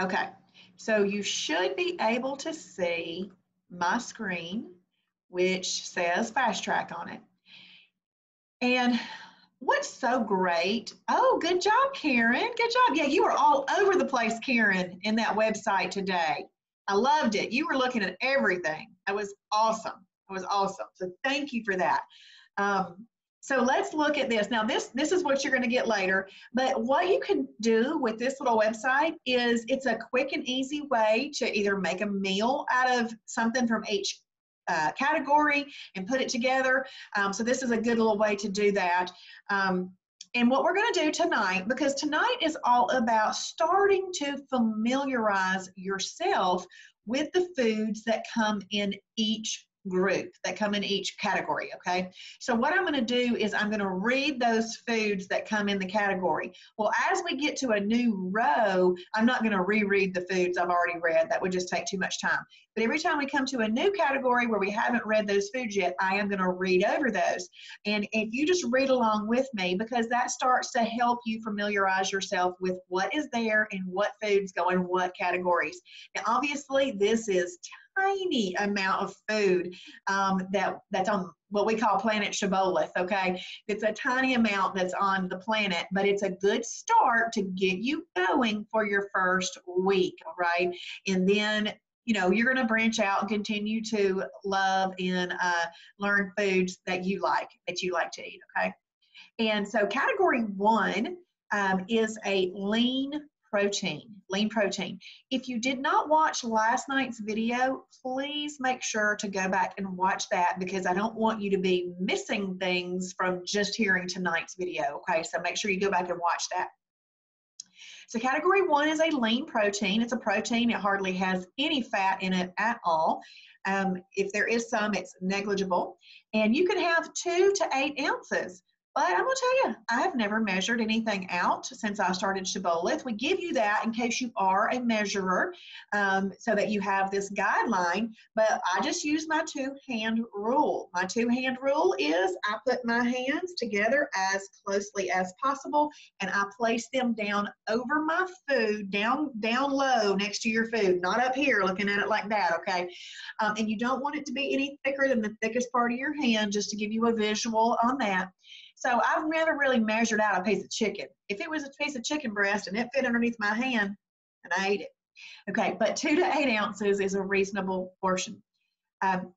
Okay, so you should be able to see my screen, which says Fast Track on it. And what's so great, oh, good job, Karen, good job. Yeah, you were all over the place, Karen, in that website today. I loved it. You were looking at everything. It was awesome. It was awesome. So thank you for that. So let's look at this. Now this is what you're going to get later, but what you can do with this little website is it's a quick and easy way to either make a meal out of something from each category and put it together. So this is a good little way to do that. And what we're going to do tonight, because tonight is all about starting to familiarize yourself with the foods that come in each group, that come in each category, okay? So what I'm going to do is I'm going to read those foods that come in the category. Well, as we get to a new row, I'm not going to reread the foods I've already read. That would just take too much time. But every time we come to a new category where we haven't read those foods yet, I am going to read over those. And if you just read along with me, because that starts to help you familiarize yourself with what is there and what foods go in what categories. Now, obviously, this is tiny amount of food that's on what we call planet Shibboleth, okay? It's a tiny amount that's on the planet, but it's a good start to get you going for your first week, all right? And then, you know, you're going to branch out and continue to love and learn foods that you like to eat, okay? And so category 1 is a lean protein. If you did not watch last night's video, please make sure to go back and watch that, because I don't want you to be missing things from just hearing tonight's video, okay? So make sure you go back and watch that. So category 1 is a lean protein. It's a protein. It hardly has any fat in it at all. If there is some, it's negligible. And you can have 2 to 8 ounces. But I'm going to tell you, I've never measured anything out since I started Shibboleth. We give you that in case you are a measurer, so that you have this guideline. But I just use my 2-hand rule. My 2-hand rule is I put my hands together as closely as possible, and I place them down over my food, down low next to your food, not up here looking at it like that, okay? And you don't want it to be any thicker than the thickest part of your hand, just to give you a visual on that. So I've never really measured out a piece of chicken. If it was a piece of chicken breast and it fit underneath my hand, and I ate it. Okay, but 2 to 8 ounces is a reasonable portion.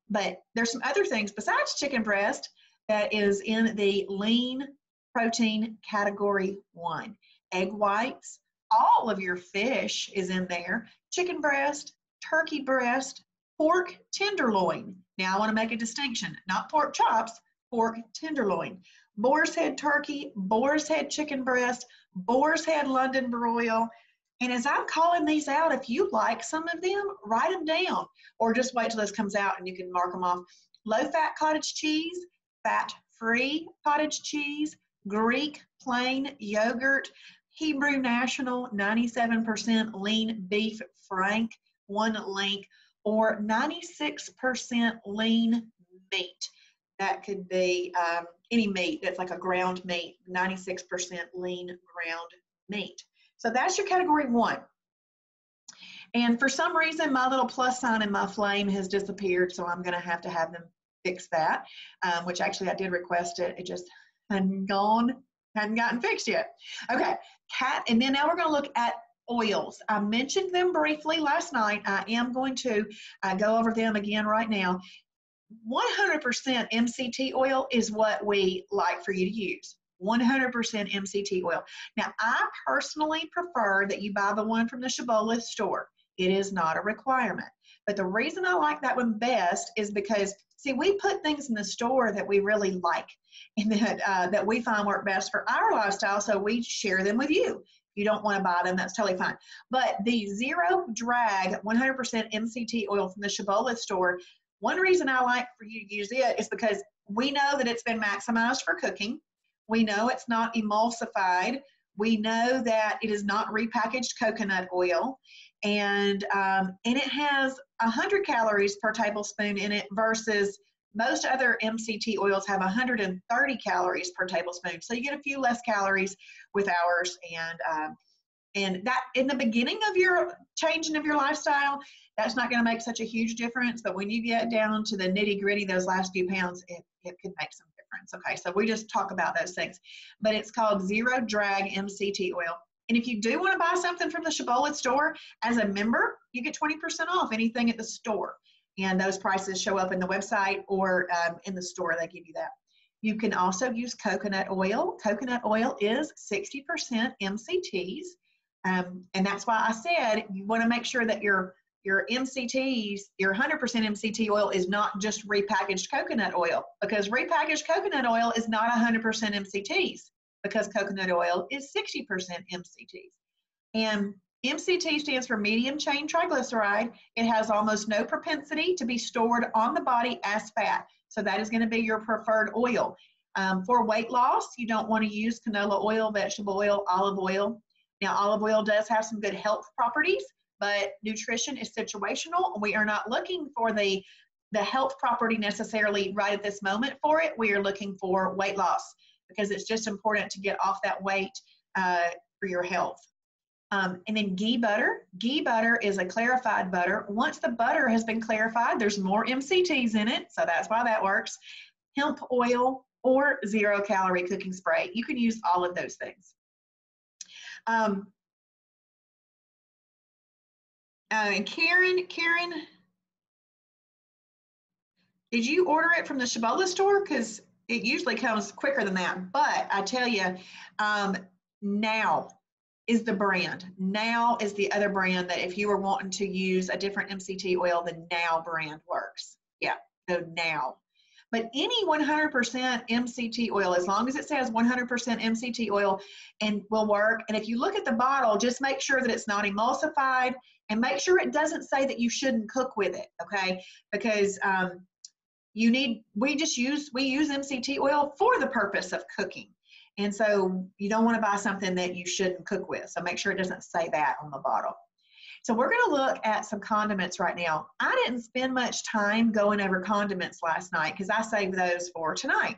But there's some other things besides chicken breast that is in the lean protein category 1. Egg whites, all of your fish is in there. Chicken breast, turkey breast, pork tenderloin. Now I want to make a distinction, not pork chops, pork tenderloin. Boar's head turkey, boar's head chicken breast, boar's head London broil. And as I'm calling these out, if you like some of them, write them down, or just wait till this comes out and you can mark them off. Low-fat cottage cheese, fat-free cottage cheese, Greek plain yogurt, Hebrew National 97% lean beef frank, 1 link, or 96% lean meat. That could be any meat that's like a ground meat, 96% lean ground meat. So that's your category 1. And for some reason, my little plus sign in my flame has disappeared, so I'm going to have them fix that, which actually I did request it. It just hadn't gotten fixed yet. Okay, and then now we're going to look at oils. I mentioned them briefly last night. I am going to go over them again right now. 100% MCT oil is what we like for you to use. 100% MCT oil. Now, I personally prefer that you buy the one from the Shibboleth store. It is not a requirement. But the reason I like that one best is because, see, we put things in the store that we really like and that we find work best for our lifestyle, so we share them with you. If you don't want to buy them, that's totally fine. But the Zero Drag 100% MCT oil from the Shibboleth store, one reason I like for you to use it is because we know that it's been maximized for cooking. We know it's not emulsified. We know that it is not repackaged coconut oil. And it has 100 calories per tablespoon in it versus most other MCT oils have 130 calories per tablespoon. So you get a few less calories with ours. And And that in the beginning of your changing of your lifestyle, that's not going to make such a huge difference. But when you get down to the nitty gritty, those last few pounds, it could make some difference. Okay, so we just talk about those things. But it's called Zero Drag MCT oil. And if you do want to buy something from the Shibboleth store as a member, you get 20% off anything at the store. And those prices show up in the website or in the store, they give you that. You can also use coconut oil. Coconut oil is 60% MCTs. And that's why I said you want to make sure that your MCTs, your 100% MCT oil is not just repackaged coconut oil, because repackaged coconut oil is not 100% MCTs, because coconut oil is 60% MCTs. And MCT stands for medium chain triglyceride. It has almost no propensity to be stored on the body as fat. So that is going to be your preferred oil. For weight loss, you don't want to use canola oil, vegetable oil, olive oil. Now, olive oil does have some good health properties, but nutrition is situational. We are not looking for the health property necessarily right at this moment for it. We are looking for weight loss, because it's just important to get off that weight for your health. And then ghee butter. Ghee butter is a clarified butter. Once the butter has been clarified, there's more MCTs in it, so that's why that works. Hemp oil or zero-calorie cooking spray. You can use all of those things. And Karen, did you order it from the Shibboleth store? Because it usually comes quicker than that. But I tell you, Now is the brand. Now is the other brand that if you were wanting to use a different MCT oil, the Now brand works. Yeah, so Now. But any 100% MCT oil, as long as it says 100% MCT oil, and will work. And if you look at the bottle, just make sure that it's not emulsified, and make sure it doesn't say that you shouldn't cook with it, okay? Because we use MCT oil for the purpose of cooking. And so you don't want to buy something that you shouldn't cook with. So make sure it doesn't say that on the bottle. So we're going to look at some condiments right now. I didn't spend much time going over condiments last night because I saved those for tonight.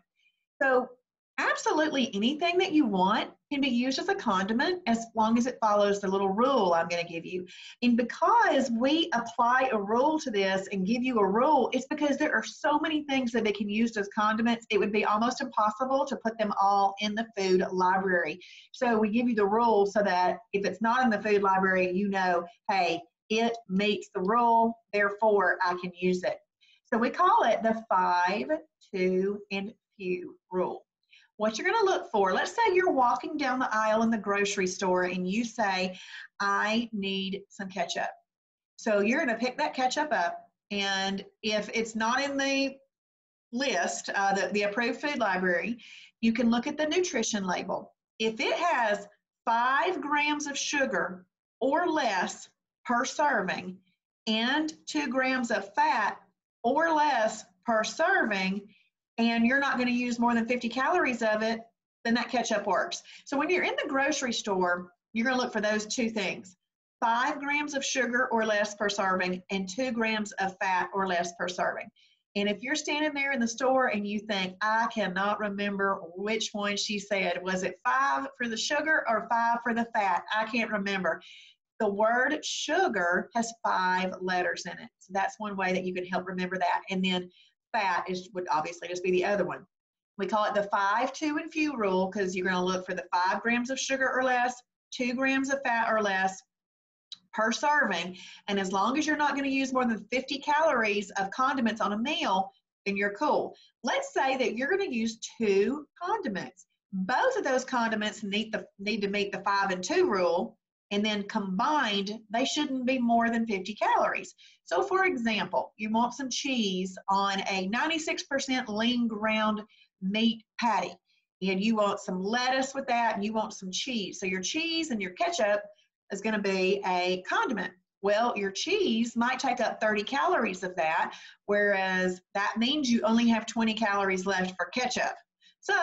So absolutely anything that you want can be used as a condiment as long as it follows the little rule I'm going to give you. And because we apply a rule to this and give you a rule, it's because there are so many things that they can use as condiments. It would be almost impossible to put them all in the food library. So we give you the rule so that if it's not in the food library, you know, hey, it meets the rule, therefore I can use it. So we call it the 5, 2, and few rule. What you're going to look for, let's say you're walking down the aisle in the grocery store and you say, I need some ketchup. So you're going to pick that ketchup up, and if it's not in the list, the approved food library, you can look at the nutrition label. If it has 5 grams of sugar or less per serving and 2 grams of fat or less per serving, and you're not going to use more than 50 calories of it, then that ketchup works. So when you're in the grocery store, you're going to look for those 2 things: 5 grams of sugar or less per serving and 2 grams of fat or less per serving. And if you're standing there in the store and you think, I cannot remember which one she said, was it 5 for the sugar or 5 for the fat? I can't remember. The word sugar has 5 letters in it. So that's one way that you can help remember that. And then fat would obviously just be the other one. We call it the 5, 2, and few rule because you're going to look for the 5 grams of sugar or less, 2 grams of fat or less per serving. And as long as you're not going to use more than 50 calories of condiments on a meal, then you're cool. Let's say that you're going to use 2 condiments. Both of those condiments need to meet the 5 and 2 rule. And then combined, they shouldn't be more than 50 calories. So for example, you want some cheese on a 96% lean ground meat patty, and you want some lettuce with that, and you want some cheese. So your cheese and your ketchup is going to be a condiment. Well, your cheese might take up 30 calories of that, whereas that means you only have 20 calories left for ketchup. So,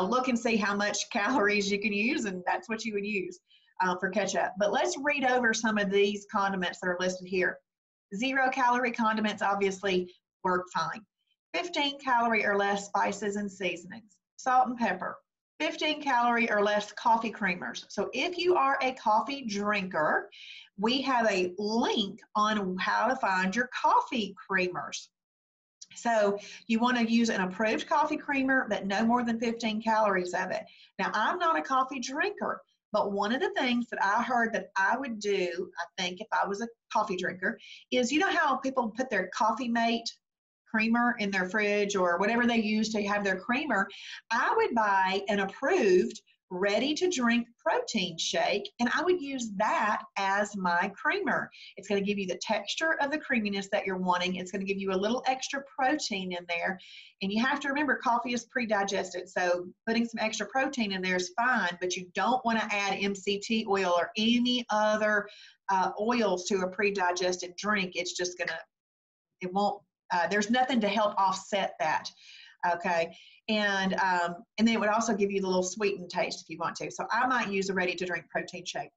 look and see how much calories you can use, and that's what you would use for ketchup. But let's read over some of these condiments that are listed here. 0-calorie condiments obviously work fine. 15 calorie or less spices and seasonings. Salt and pepper. 15 calorie or less coffee creamers. So if you are a coffee drinker, we have a link on how to find your coffee creamers. So you want to use an approved coffee creamer, but no more than 15 calories of it. Now, I'm not a coffee drinker, but one of the things that I heard that I would do, I think if I was a coffee drinker, is you know how people put their Coffee Mate creamer in their fridge or whatever they use to have their creamer? I would buy an approved ready to drink protein shake, and I would use that as my creamer. It's going to give you the texture of the creaminess that you're wanting. It's going to give you a little extra protein in there. And you have to remember, coffee is pre-digested, so putting some extra protein in there is fine, but you don't want to add MCT oil or any other oils to a pre-digested drink. It's just going to, it won't, there's nothing to help offset that. Okay, and then it would also give you the little sweetened taste if you want to. So I might use a ready-to-drink protein shake.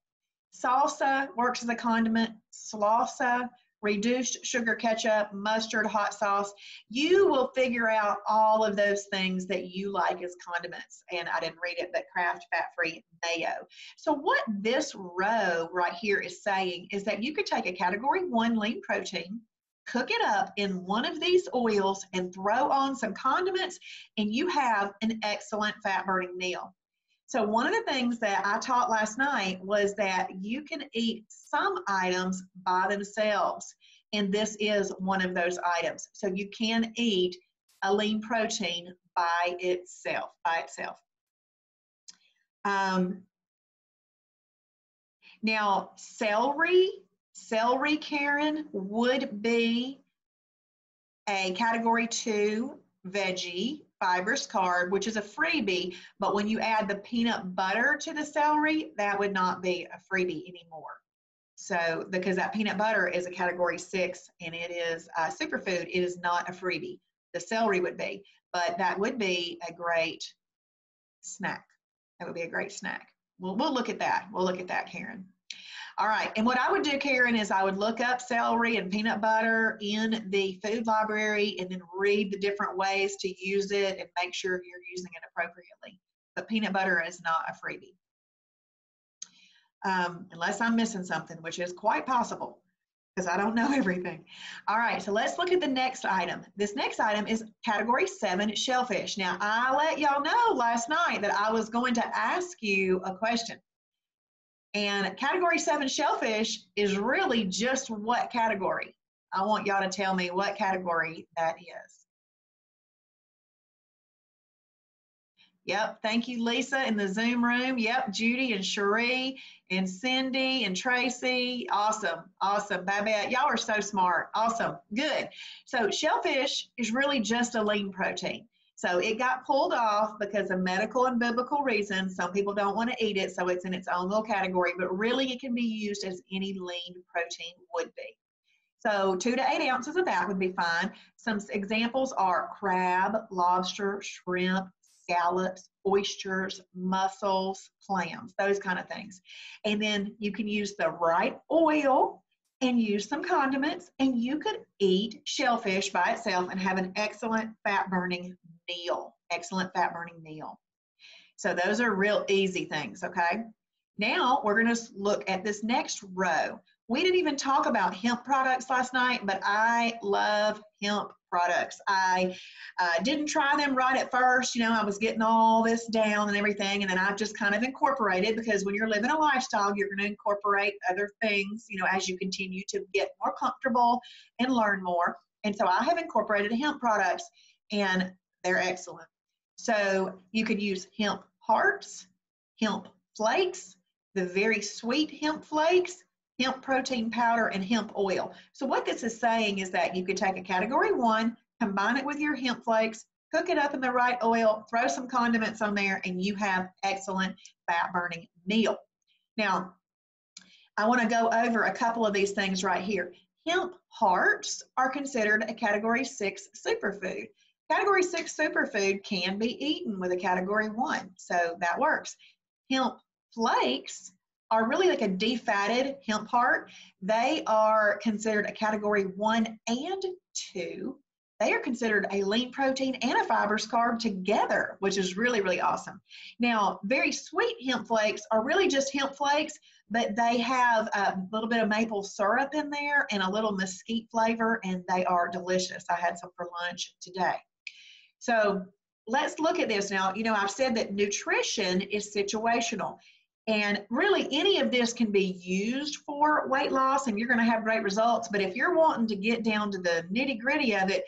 Salsa works as a condiment. Salsa, reduced sugar ketchup, mustard, hot sauce. You will figure out all of those things that you like as condiments. And I didn't read it, but Kraft fat-free mayo. So what this row right here is saying is that you could take a category 1 lean protein, cook it up in one of these oils, and throw on some condiments, and you have an excellent fat burning meal. So one of the things that I taught last night was that you can eat some items by themselves, and this is one of those items. So you can eat a lean protein by itself. Now, celery, Karen, would be a category 2 veggie, fibrous carb, which is a freebie, but when you add the peanut butter to the celery, that would not be a freebie anymore. So, because that peanut butter is a category 6 and it is a superfood, it is not a freebie. The celery would be, but that would be a great snack. That would be a great snack. We'll look at that. We'll look at that, Karen. All right, and what I would do, Karen, is I would look up celery and peanut butter in the food library and then read the different ways to use it and make sure you're using it appropriately. But peanut butter is not a freebie. Unless I'm missing something, which is quite possible because I don't know everything. All right, so let's look at the next item. This next item is category 7, shellfish. Now, I let y'all know last night that I was going to ask you a question. And category 7 shellfish is really just what category? I want y'all to tell me what category that is. Yep, thank you, Lisa, in the Zoom room. Yep, Judy and Cherie and Cindy and Tracy. Awesome, awesome. Babette, y'all are so smart. Awesome, good. So shellfish is really just a lean protein. So it got pulled off because of medical and biblical reasons. Some people don't want to eat it, so it's in its own little category, but really it can be used as any lean protein would be. So 2 to 8 ounces of that would be fine. Some examples are crab, lobster, shrimp, scallops, oysters, mussels, clams, those kind of things. And then you can use the right oil and use some condiments, and you could eat shellfish by itself and have an excellent fat-burning meal, So those are real easy things, okay? Now we're going to look at this next row. We didn't even talk about hemp products last night, but I love hemp products. I didn't try them right at first. You know, I was getting all this down and everything, and then I've just kind of incorporated, because when you're living a lifestyle, you're going to incorporate other things, you know, as you continue to get more comfortable and learn more. And so I have incorporated hemp products, and they're excellent. So you could use hemp hearts, hemp flakes, the very sweet hemp flakes, hemp protein powder, and hemp oil. So what this is saying is that you could take a category 1, combine it with your hemp flakes, cook it up in the right oil, throw some condiments on there, and you have excellent fat burning meal. Now, I want to go over a couple of these things right here. Hemp hearts are considered a category 6 superfood. Category 6 superfood can be eaten with a category 1, so that works. Hemp flakes are really like a defatted hemp heart. They are considered a category 1 and 2. they are considered a lean protein and a fibrous carb together, which is really, really awesome. Now, very sweet hemp flakes are really just hemp flakes, but they have a little bit of maple syrup in there and a little mesquite flavor, and they are delicious. I had some for lunch today. So let's look at this now. You know, I've said that nutrition is situational. And really, any of this can be used for weight loss, and you're going to have great results. But if you're wanting to get down to the nitty-gritty of it,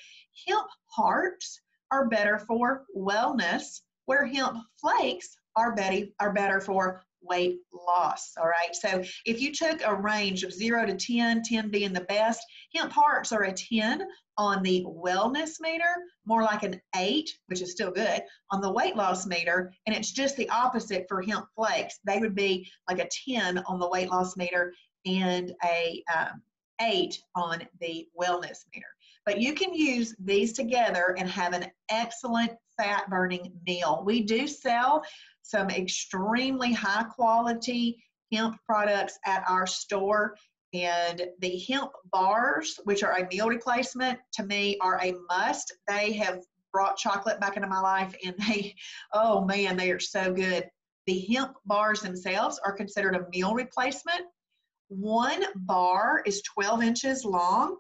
hemp hearts are better for wellness, where hemp flakes are better for weight loss. All right. So if you took a range of 0 to 10, 10 being the best, hemp hearts are a 10 on the wellness meter, more like an 8, which is still good, on the weight loss meter. And it's just the opposite for hemp flakes. They would be like a 10 on the weight loss meter and a 8 on the wellness meter. But you can use these together and have an excellent fat burning meal. We do sell some extremely high quality hemp products at our store, and the hemp bars, which are a meal replacement, to me are a must. They have brought chocolate back into my life, and they, oh man, they are so good. The hemp bars themselves are considered a meal replacement. One bar is 12 inches long.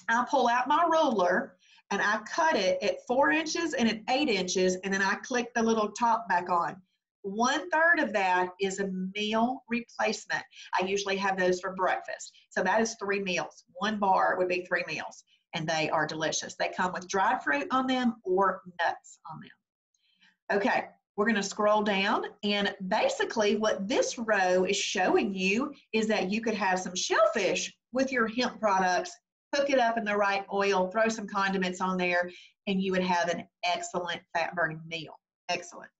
I pull out my ruler and I cut it at 4 inches and at 8 inches, and then I click the little top back on. 1/3 of that is a meal replacement. I usually have those for breakfast. So that is 3 meals. One bar would be 3 meals, and they are delicious. They come with dried fruit on them or nuts on them. Okay, we're going to scroll down, and basically what this row is showing you is that you could have some shellfish with your hemp products, cook it up in the right oil, throw some condiments on there, and you would have an excellent fat burning meal. Excellent.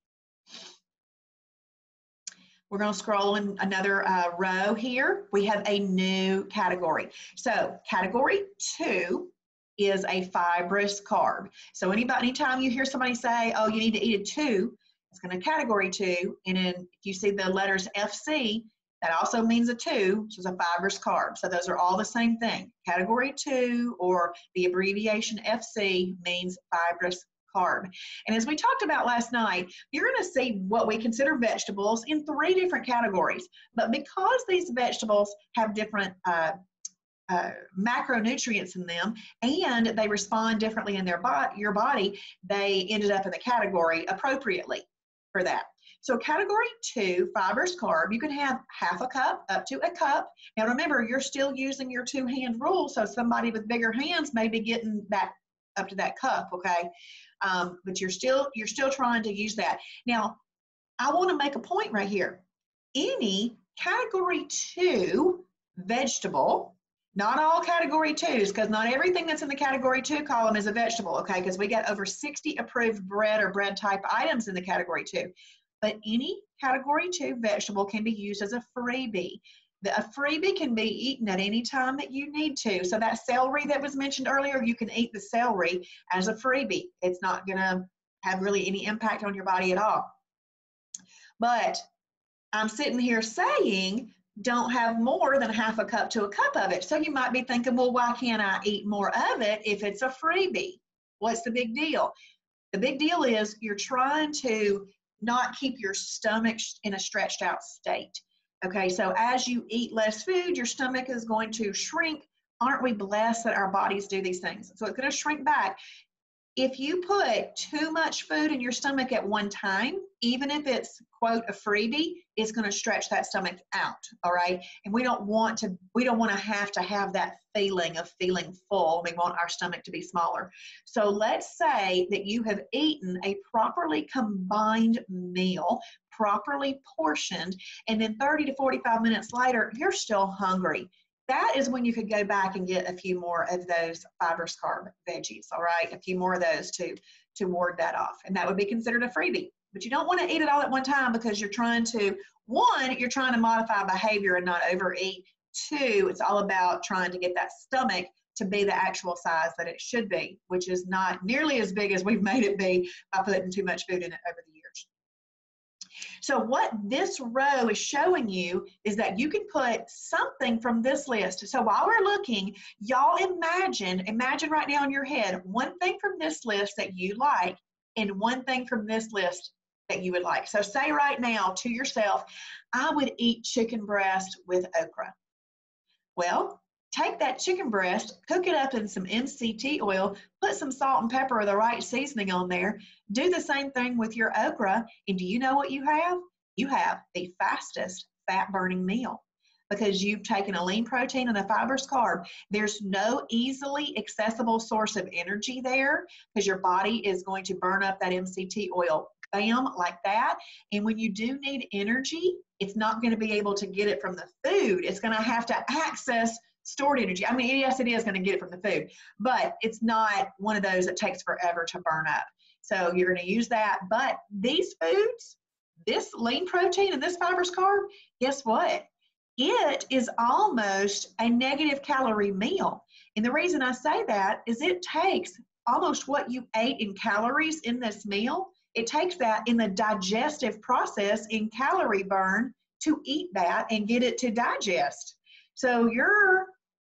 We're going to scroll in another row here. We have a new category. So category 2 is a fibrous carb. So anytime you hear somebody say, oh, you need to eat a 2, it's going to category 2. And then if you see the letters FC, that also means a 2, which is a fibrous carb. So those are all the same thing. Category 2, or the abbreviation FC, means fibrous carb. And as we talked about last night, you're going to see what we consider vegetables in 3 different categories. But because these vegetables have different macronutrients in them, and they respond differently in your body, they ended up in the category appropriately for that. So category 2, fibrous carb, you can have half a cup up to a cup. Now remember, you're still using your 2-hand rule, so somebody with bigger hands may be getting that up to that cup, okay? But you're still trying to use that. Now, I want to make a point right here. Any category 2 vegetable, not all category 2s, because not everything that's in the category 2 column is a vegetable, okay? Because we got over 60 approved bread or bread type items in the category 2. But any category 2 vegetable can be used as a freebie. A freebie can be eaten at any time that you need to. So that celery that was mentioned earlier, you can eat the celery as a freebie. It's not going to have really any impact on your body at all. But I'm sitting here saying don't have more than half a cup to a cup of it. So you might be thinking, well, why can't I eat more of it if it's a freebie? What's the big deal? The big deal is you're trying to not keep your stomach in a stretched out state. Okay, so as you eat less food, your stomach is going to shrink. Aren't we blessed that our bodies do these things? So it's going to shrink back. If you put too much food in your stomach at one time, even if it's, quote, a freebie, it's going to stretch that stomach out, all right? And we don't want to have that feeling of feeling full. We want our stomach to be smaller. So let's say that you have eaten a properly combined meal, properly portioned, and then 30 to 45 minutes later, you're still hungry. That is when you could go back and get a few more of those fibrous carb veggies, all right? A few more of those to ward that off. And that would be considered a freebie. But you don't want to eat it all at one time because you're trying to, 1, you're trying to modify behavior and not overeat. 2, it's all about trying to get that stomach to be the actual size that it should be, which is not nearly as big as we've made it be by putting too much food in it over the years. So what this row is showing you is that you can put something from this list. So while we're looking, y'all imagine right now in your head, one thing from this list that you like and one thing from this list that you would like. So say right now to yourself, I would eat chicken breast with okra. Well, take that chicken breast, cook it up in some MCT oil, put some salt and pepper or the right seasoning on there. Do the same thing with your okra. And do you know what you have? You have the fastest fat burning meal because you've taken a lean protein and a fibrous carb. There's no easily accessible source of energy there because your body is going to burn up that MCT oil. Bam, like that. And when you do need energy, it's not going to be able to get it from the food. It's going to have to access stored energy. I mean, yes, it is going to get it from the food, but it's not one of those that takes forever to burn up. So you're going to use that. But these foods, this lean protein and this fibrous carb, guess what? It is almost a negative calorie meal. And the reason I say that is it takes almost what you ate in calories in this meal. It takes that in the digestive process in calorie burn to eat that and get it to digest. So you're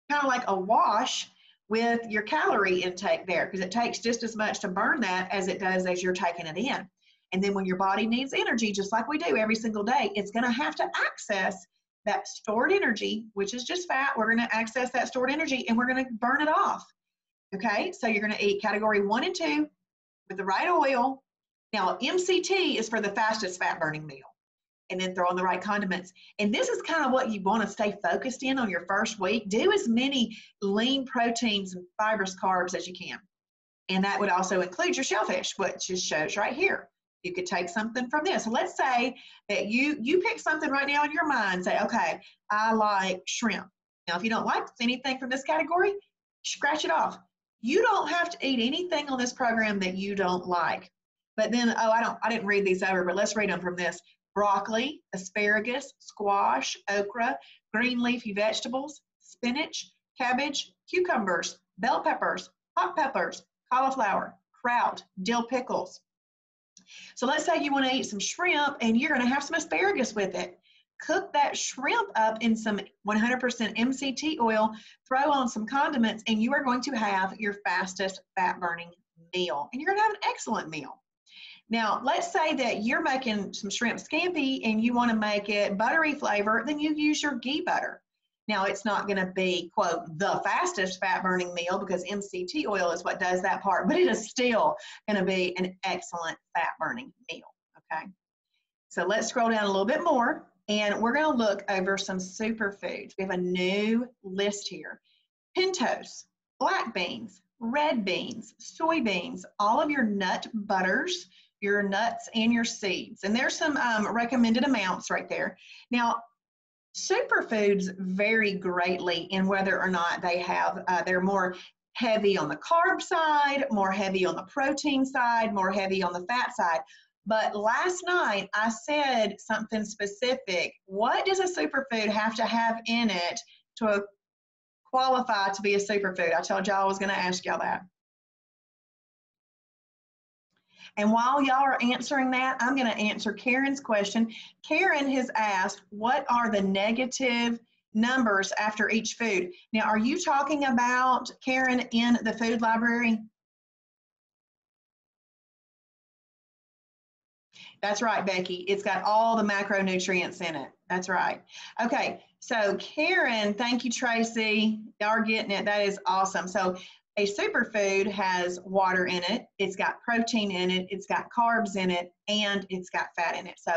kind of like a wash with your calorie intake there because it takes just as much to burn that as it does as you're taking it in. And then when your body needs energy, just like we do every single day, it's going to have to access that stored energy, which is just fat. We're going to access that stored energy and we're going to burn it off. Okay, so you're going to eat category 1 and 2 with the right oil. Now, MCT is for the fastest fat burning meal. And then throw in the right condiments. And this is kind of what you want to stay focused in on your first week. Do as many lean proteins and fibrous carbs as you can. And that would also include your shellfish, which just shows right here. You could take something from this. So let's say that you pick something right now in your mind. Say, okay, I like shrimp. Now, if you don't like anything from this category, scratch it off. You don't have to eat anything on this program that you don't like. But then, I didn't read these over, but let's read them from this. Broccoli, asparagus, squash, okra, green leafy vegetables, spinach, cabbage, cucumbers, bell peppers, hot peppers, cauliflower, kraut, dill pickles. So let's say you want to eat some shrimp and you're going to have some asparagus with it. Cook that shrimp up in some 100% MCT oil, throw on some condiments, and you are going to have your fastest fat burning meal. And you're going to have an excellent meal. Now, let's say that you're making some shrimp scampi and you want to make it buttery flavor, then you use your ghee butter. Now, it's not going to be, quote, the fastest fat burning meal because MCT oil is what does that part, but it is still going to be an excellent fat burning meal, okay? So let's scroll down a little bit more and we're going to look over some superfoods. We have a new list here. Pintos, black beans, red beans, soybeans, all of your nut butters, your nuts and your seeds. And there's some recommended amounts right there. Now, superfoods vary greatly in whether or not they have, they're more heavy on the carb side, more heavy on the protein side, more heavy on the fat side. But last night I said something specific. What does a superfood have to have in it to qualify to be a superfood? I told y'all I was going to ask y'all that. And while y'all are answering that, I'm going to answer Karen's question. Karen has asked, what are the negative numbers after each food? Now, are you talking about, Karen, in the food library? That's right, Becky. It's got all the macronutrients in it. That's right. Okay, so Karen, thank you, Tracy. Y'all are getting it. That is awesome. So a superfood has water in it, it's got protein in it, it's got carbs in it, and it's got fat in it. So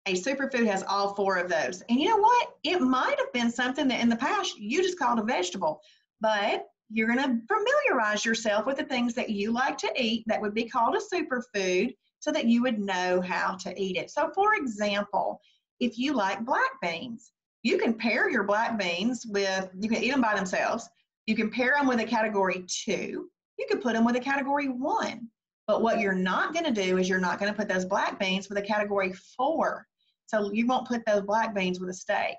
a superfood has all 4 of those. And you know what? It might have been something that in the past you just called a vegetable, but you're going to familiarize yourself with the things that you like to eat that would be called a superfood so that you would know how to eat it. So for example, if you like black beans, you can pair your black beans with, you can eat them by themselves. You can pair them with a category 2. You can put them with a category 1. But what you're not going to do is you're not going to put those black beans with a category 4. So you won't put those black beans with a steak.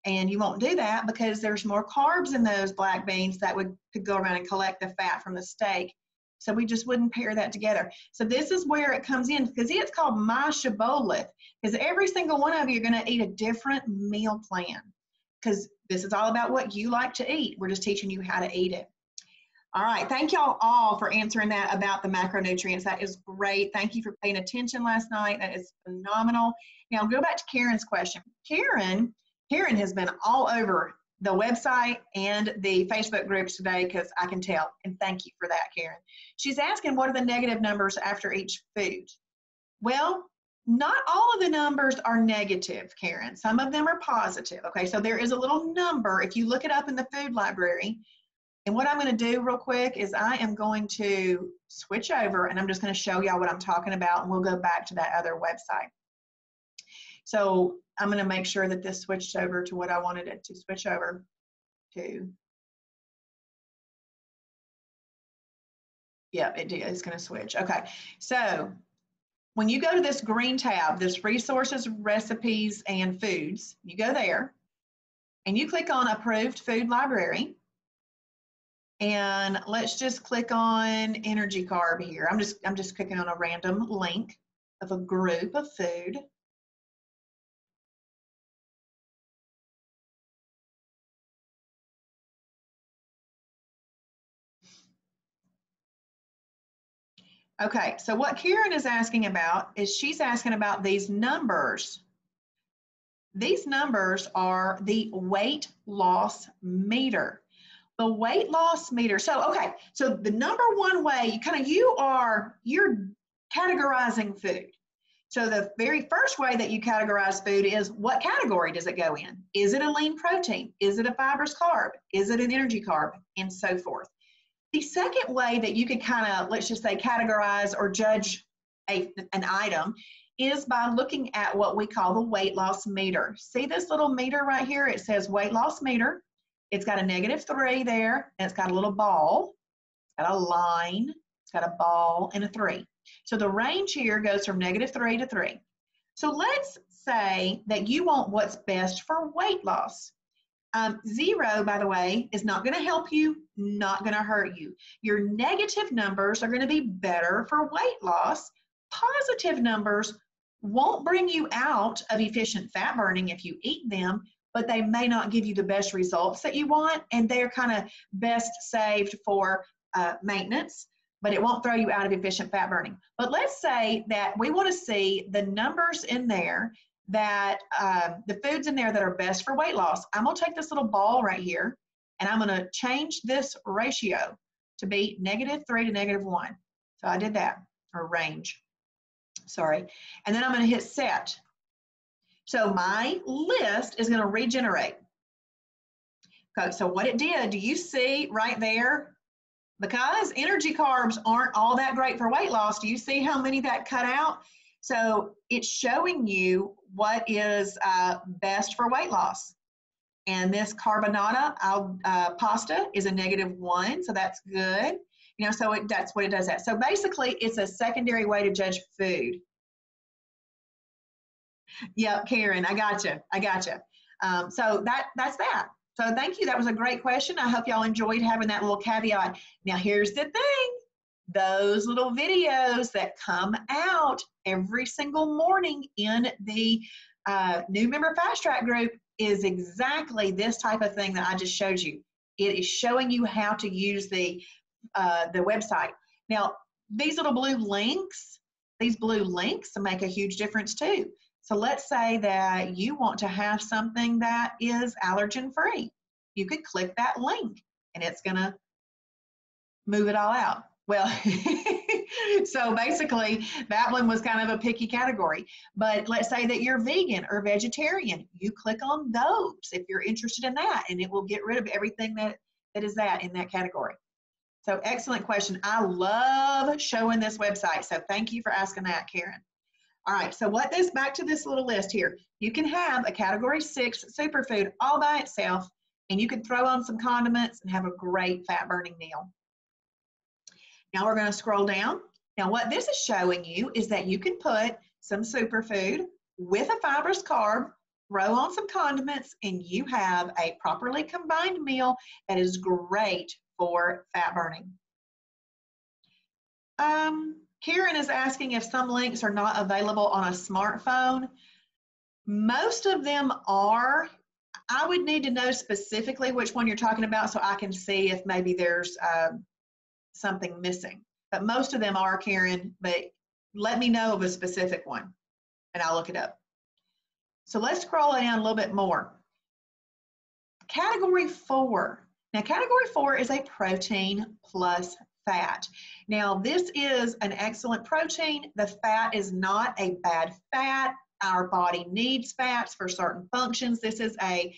And you won't do that because there's more carbs in those black beans that could go around and collect the fat from the steak So we just wouldn't pair that together. So this is where it comes in, because it's called My Shibboleth, because every single one of you are going to eat a different meal plan, because this is all about what you like to eat. We're just teaching you how to eat it. All right, thank y'all all for answering that about the macronutrients. That is great. Thank you for paying attention last night. That is phenomenal. Now go back to Karen's question. Karen has been all over the website and the Facebook groups today, because I can tell, and thank you for that, Karen. She's asking, what are the negative numbers after each food? Well, not all of the numbers are negative, Karen. Some of them are positive, okay? So there is a little number, if you look it up in the food library. And what I'm going to do real quick is I am going to switch over, and I'm just going to show y'all what I'm talking about, and we'll go back to that other website. So I'm going to make sure that this switched over to what I wanted it to switch over to. Yeah, it did. It's going to switch. Okay. So when you go to this green tab, this resources, recipes, and foods, you go there and you click on approved food library. And let's just click on energy carb here. I'm just clicking on a random link of a group of food. Okay, so what Karen is asking about is she's asking about these numbers. These numbers are the weight loss meter. The weight loss meter. So, okay, so the number one way you're categorizing food. So the very first way that you categorize food is, what category does it go in? Is it a lean protein? Is it a fibrous carb? Is it an energy carb? And so forth. The second way that you can kind of, let's just say, categorize or judge an item is by looking at what we call the weight loss meter. See this little meter right here? It says weight loss meter. It's got a -3 there, and it's got a little ball. It's got a line, it's got a ball, and a 3. So the range here goes from -3 to 3. So let's say that you want what's best for weight loss. 0, by the way, is not going to help you, not going to hurt you. Your negative numbers are going to be better for weight loss. Positive numbers won't bring you out of efficient fat burning if you eat them, but they may not give you the best results that you want, and they're kind of best saved for maintenance, but it won't throw you out of efficient fat burning. But let's say that we want to see the numbers in there, that the foods in there that are best for weight loss. I'm going to take this little ball right here, and I'm going to change this ratio to be -3 to -1. So I did that, or range, sorry. And then I'm going to hit set. So my list is going to regenerate. Okay, so what it did, do you see right there? Because energy carbs aren't all that great for weight loss, do you see how many that cut out? So it's showing you what is best for weight loss. And this carbonara pasta is a -1, so that's good. You know, so that's what it does that. So basically, it's a secondary way to judge food. Yep, Karen, I gotcha. So that's that. So thank you. That was a great question. I hope y'all enjoyed having that little caveat. Now here's the thing. Those little videos that come out every single morning in the new member fast track group is exactly this type of thing that I just showed you. It is showing you how to use the website. Now, these blue links make a huge difference too. So let's say that you want to have something that is allergen free. You could click that link and it's going to move it all out. Well, so basically that one was kind of a picky category. But let's say that you're vegan or vegetarian. You click on those if you're interested in that, and it will get rid of everything that is in that category. So excellent question. I love showing this website. So thank you for asking that, Karen. All right, so back to this little list here. You can have a category 6 superfood all by itself, and you can throw on some condiments and have a great fat burning meal. Now we're going to scroll down. Now what this is showing you is that you can put some superfood with a fibrous carb, throw on some condiments, and you have a properly combined meal that is great for fat burning. Karen is asking if some links are not available on a smartphone. Most of them are. I would need to know specifically which one you're talking about so I can see if maybe there's something missing. But most of them are, Karen, but let me know of a specific one and I'll look it up. So let's scroll down a little bit more. Category 4. Now, category 4 is a protein plus fat. Now, this is an excellent protein. The fat is not a bad fat. Our body needs fats for certain functions. This is a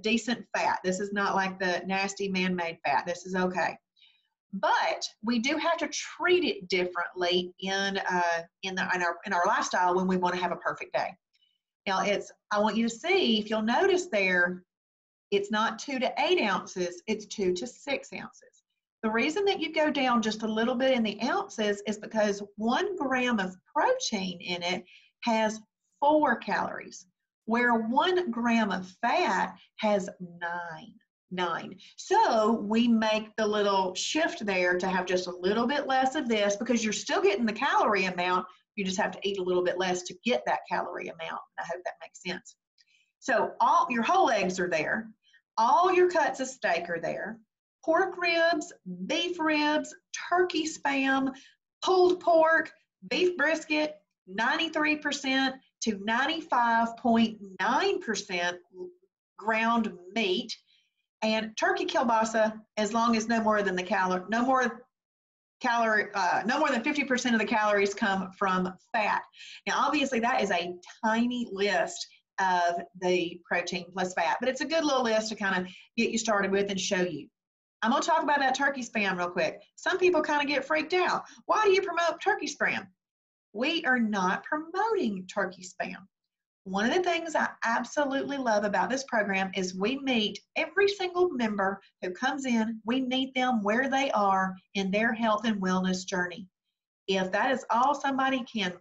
decent fat. This is not like the nasty man-made fat. This is okay. But we do have to treat it differently in our lifestyle when we want to have a perfect day. Now, I want you to see, if you'll notice there, it's not 2 to 8 ounces, it's 2 to 6 ounces. The reason that you go down just a little bit in the ounces is because 1 gram of protein in it has 4 calories, where 1 gram of fat has 9. So we make the little shift there to have just a little bit less of this because you're still getting the calorie amount. You just have to eat a little bit less to get that calorie amount. I hope that makes sense. So all your whole eggs are there. All your cuts of steak are there. Pork ribs, beef ribs, turkey spam, pulled pork, beef brisket, 93% to 95.9% ground meat, and turkey kielbasa as long as no more than 50% of the calories come from fat. Now, obviously, that is a tiny list of the protein plus fat, but it's a good little list to kind of get you started with and show you. I'm going to talk about that turkey spam real quick. Some people kind of get freaked out. Why do you promote turkey spam? We are not promoting turkey spam. One of the things I absolutely love about this program is we meet every single member who comes in. We meet them where they are in their health and wellness journey. If that is all somebody can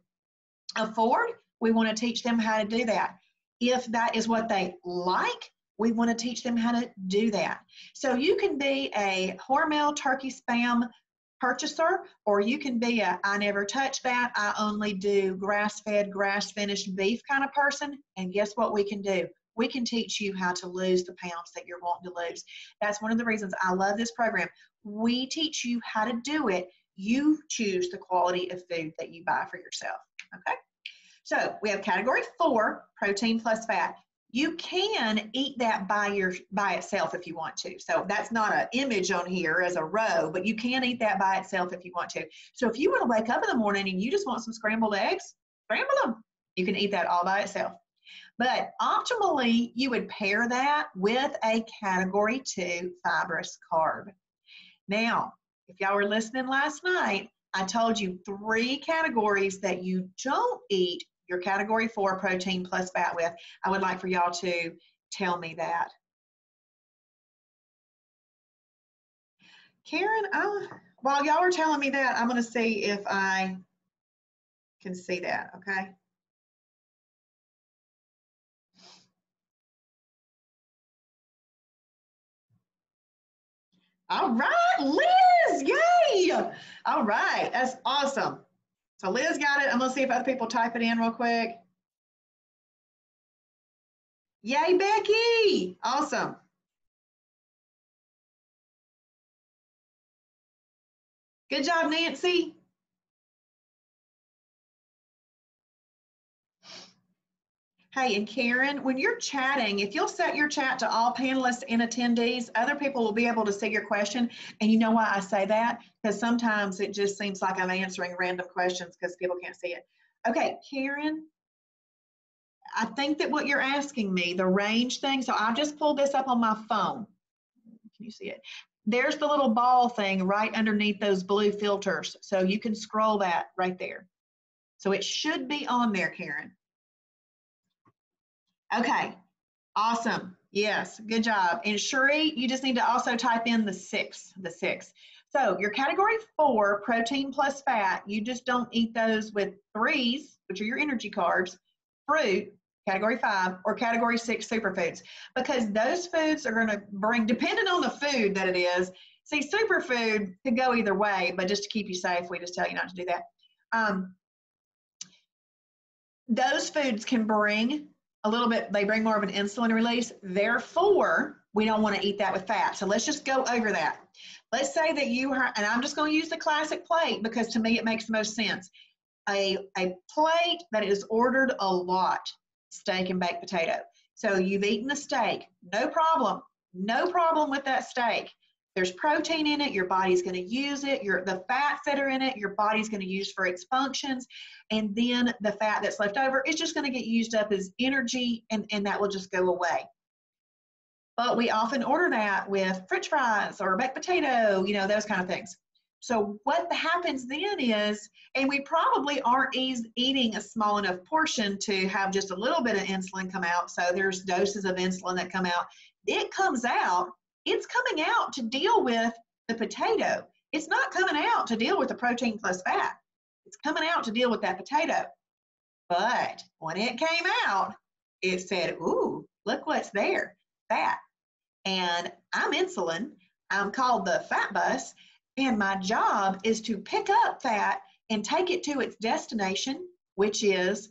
afford, we want to teach them how to do that. If that is what they like, we want to teach them how to do that. So you can be a Hormel turkey spam purchaser, or you can be a I never touch that, I only do grass-fed, grass-finished beef kind of person. And guess what we can do? We can teach you how to lose the pounds that you're wanting to lose. That's one of the reasons I love this program. We teach you how to do it. You choose the quality of food that you buy for yourself. Okay? So we have category 4, protein plus fat. You can eat that by itself if you want to. So that's not an image on here as a row, but you can eat that by itself if you want to. So if you want to wake up in the morning and you just want some scrambled eggs, scramble them. You can eat that all by itself. But optimally, you would pair that with a category 2 fibrous carb. Now, if y'all were listening last night, I told you 3 categories that you don't eat your category 4 protein plus fat with. I would like for y'all to tell me that. Karen, while y'all are telling me that, I'm going to see if I can see that, okay? All right, Liz, yay! All right, that's awesome. So Liz got it. I'm gonna see if other people type it in real quick. Yay, Becky, awesome. Good job, Nancy. Hey, and Karen, when you're chatting, if you'll set your chat to all panelists and attendees, other people will be able to see your question. And you know why I say that? Because sometimes it just seems like I'm answering random questions because people can't see it. Okay, Karen, I think that what you're asking me, the range thing, so I've just pulled this up on my phone. Can you see it? There's the little ball thing right underneath those blue filters. So you can scroll that right there. So it should be on there, Karen. Okay, awesome. Yes, good job. And Shuri, you just need to also type in the 6. So your category 4, protein plus fat, you just don't eat those with 3s, which are your energy carbs, fruit, category 5, or category 6 superfoods, because those foods are going to bring, depending on the food that it is, See, superfood could go either way, but just to keep you safe, we just tell you not to do that. Those foods can bring a little bit, they bring more of an insulin release. Therefore, we don't want to eat that with fat. So let's just go over that. Let's say that you are, and I'm just going to use the classic plate because to me it makes the most sense. A plate that is ordered a lot, steak and baked potato. So you've eaten the steak, no problem with that steak. There's protein in it, your body's going to use it, the fats that are in it, your body's going to use for its functions, and then the fat that's left over is just going to get used up as energy, and that will just go away. But we often order that with French fries or baked potato, you know, those kind of things. So what happens then is, and we probably aren't eating a small enough portion to have just a little bit of insulin come out, so there's doses of insulin that come out. It comes out, it's coming out to deal with the potato. It's not coming out to deal with the protein plus fat. It's coming out to deal with that potato. But when it came out, it said, ooh, look what's there, fat. And I'm insulin, I'm called the fat bus, and my job is to pick up fat and take it to its destination, which is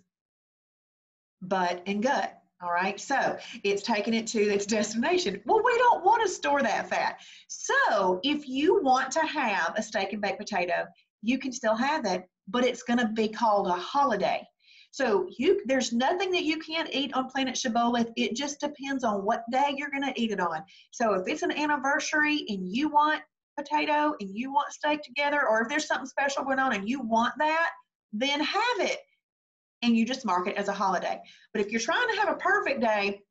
butt and gut. All right, so it's taking it to its destination. Well, we don't want to store that fat. So if you want to have a steak and baked potato, you can still have it, but it's going to be called a holiday. So there's nothing that you can't eat on Planet Shibboleth. It just depends on what day you're going to eat it on. So if it's an anniversary and you want potato and you want steak together, or if there's something special going on and you want that, then have it. And you just mark it as a holiday. But if you're trying to have a perfect day,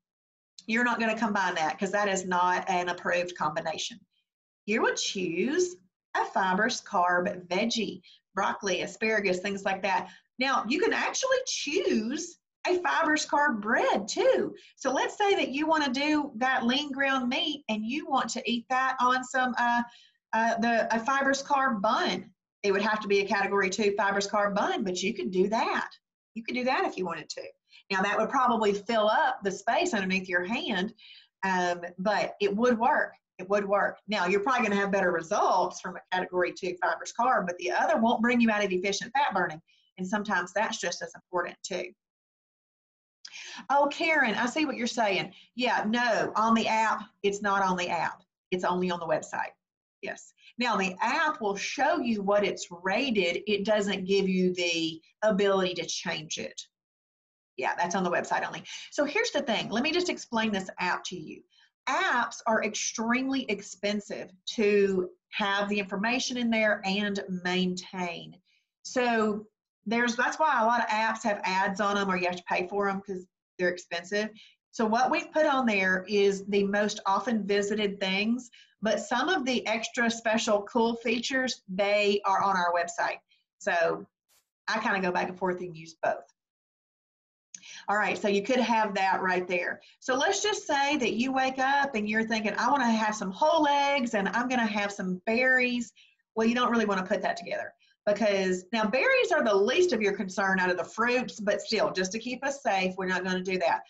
you're not going to combine that because that is not an approved combination. You would choose a fibrous carb veggie, broccoli, asparagus, things like that. Now, you can actually choose a fibrous carb bread too. So let's say that you want to do that lean ground meat and you want to eat that on some a fibrous carb bun. It would have to be a category 2 fibrous carb bun, but you could do that. You could do that if you wanted to. Now that would probably fill up the space underneath your hand, but it would work. It would work. Now you're probably going to have better results from a category 2 fibrous carb, but the other won't bring you out of efficient fat burning. And sometimes that's just as important too. Oh, Karen, I see what you're saying. Yeah, no, on the app, it's not on the app. It's only on the website. Yes. Now, the app will show you what it's rated. It doesn't give you the ability to change it. Yeah, that's on the website only. So here's the thing. Let me just explain this app to you. Apps are extremely expensive to have the information in there and maintain. So that's why a lot of apps have ads on them or you have to pay for them because they're expensive. So what we've put on there is the most often visited things, but some of the extra special cool features, they are on our website. So I kind of go back and forth and use both. All right, so you could have that right there. So let's just say that you wake up and you're thinking, I want to have some whole eggs and I'm going to have some berries. Well, you don't really want to put that together because now berries are the least of your concern out of the fruits, but still, just to keep us safe, we're not going to do that.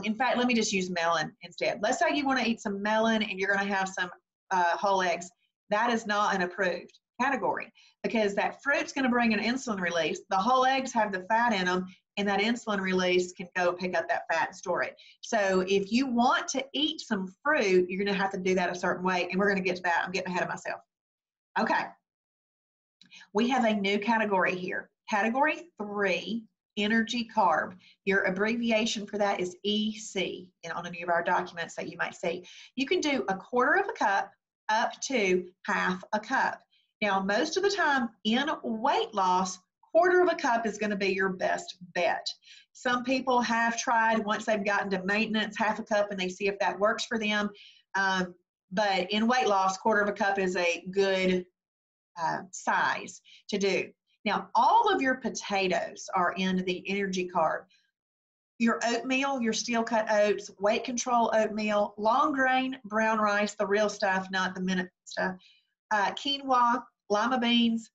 In fact, let me just use melon instead. Let's say you want to eat some melon and you're going to have some whole eggs. That is not an approved category because that fruit's going to bring an insulin release. The whole eggs have the fat in them, and that insulin release can go pick up that fat and store it. So if you want to eat some fruit, you're going to have to do that a certain way, and we're going to get to that. I'm getting ahead of myself. Okay. We have a new category here. Category 3, energy carb. Your abbreviation for that is EC on any of our documents that you might see. You can do 1/4 of a cup up to 1/2 a cup. Now, most of the time in weight loss, 1/4 of a cup is going to be your best bet. Some people have tried once they've gotten to maintenance 1/2 a cup and they see if that works for them. But in weight loss, 1/4 of a cup is a good size to do. Now, all of your potatoes are in the energy carb. Your oatmeal, your steel cut oats, weight control oatmeal, long grain, brown rice, the real stuff, not the minute stuff, quinoa, lima beans,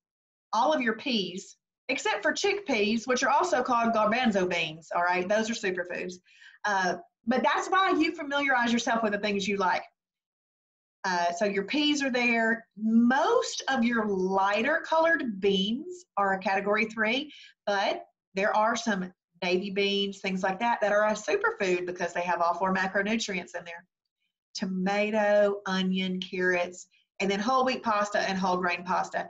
all of your peas, except for chickpeas, which are also called garbanzo beans, all right? Those are superfoods. But that's why you familiarize yourself with the things you like. So your peas are there. Most of your lighter colored beans are a category 3, but there are some navy beans, things like that, that are a superfood because they have all 4 macronutrients in there. Tomato, onion, carrots, and then whole wheat pasta and whole grain pasta.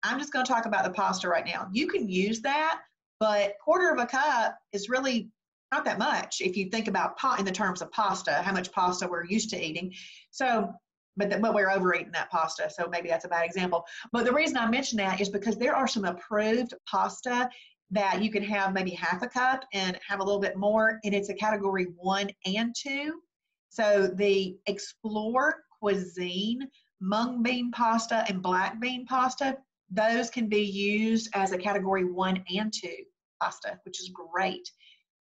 I'm just going to talk about the pasta right now. You can use that, but 1/4 of a cup is really not that much if you think about in the terms of pasta, how much pasta we're used to eating. So, but we're overeating that pasta, so maybe that's a bad example. But the reason I mention that is because there are some approved pasta that you can have maybe 1/2 a cup and have a little bit more, and it's a category 1 and 2. So the Explore Cuisine mung bean pasta and black bean pasta, those can be used as a category 1 and 2 pasta, which is great.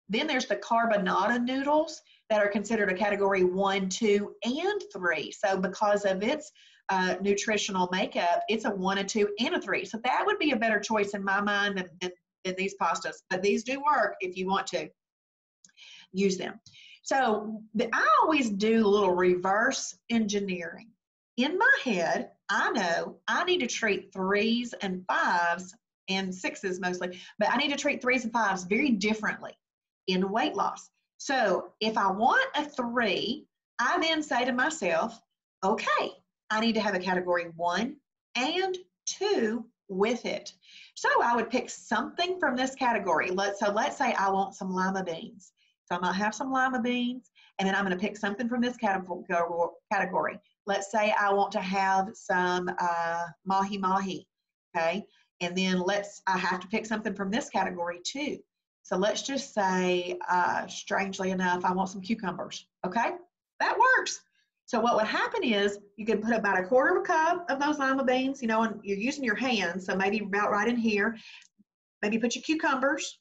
Then there's the carbonara noodles that are considered a category 1, 2, and 3. So because of its nutritional makeup, it's a 1, a 2, and a 3. So that would be a better choice in my mind than these pastas. But these do work if you want to use them. So I always do a little reverse engineering. In my head, I know I need to treat 3s and 5s and 6s mostly, but I need to treat 3s and 5s very differently in weight loss. So if I want a 3, I then say to myself, okay, I need to have a category 1 and 2 with it. So I would pick something from this category. Let's say I want some lima beans. So I might have some lima beans, and then I'm going to pick something from this category. Let's say I want to have some mahi-mahi, okay? And then I have to pick something from this category too. So let's just say, strangely enough, I want some cucumbers, okay? That works. So what would happen is you can put about 1/4 of a cup of those lima beans, you know, and you're using your hands, so maybe about right in here. Maybe put your cucumbers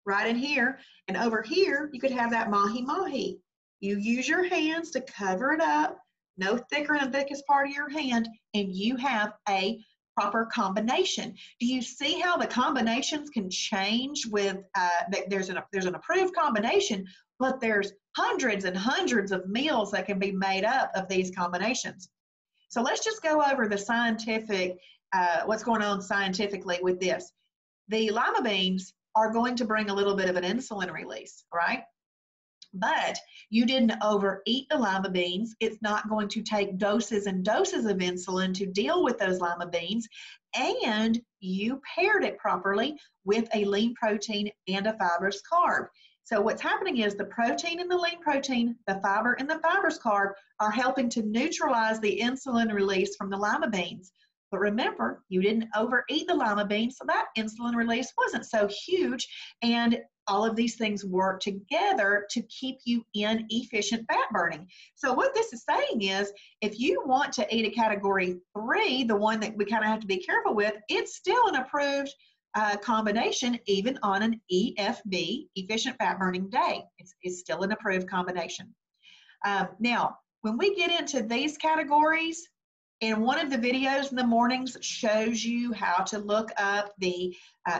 right in here, and over here you could have that mahi-mahi. You use your hands to cover it up, no thicker than the thickest part of your hand, and you have a proper combination. Do you see how the combinations can change with, there's an approved combination, but there's hundreds and hundreds of meals that can be made up of these combinations. So let's just go over the scientific, what's going on scientifically with this. The lima beans are going to bring a little bit of an insulin release, right? But you didn't overeat the lima beans. It's not going to take doses and doses of insulin to deal with those lima beans. And you paired it properly with a lean protein and a fibrous carb. So what's happening is the protein in the lean protein, the fiber in the fibrous carb are helping to neutralize the insulin release from the lima beans. But remember, you didn't overeat the lima beans, so that insulin release wasn't so huge, and all of these things work together to keep you in efficient fat burning. So what this is saying is, if you want to eat a category 3, the one that we kind of have to be careful with, it's still an approved combination, even on an EFB, efficient fat burning day. It's still an approved combination. Now, when we get into these categories, and one of the videos in the mornings shows you how to look up the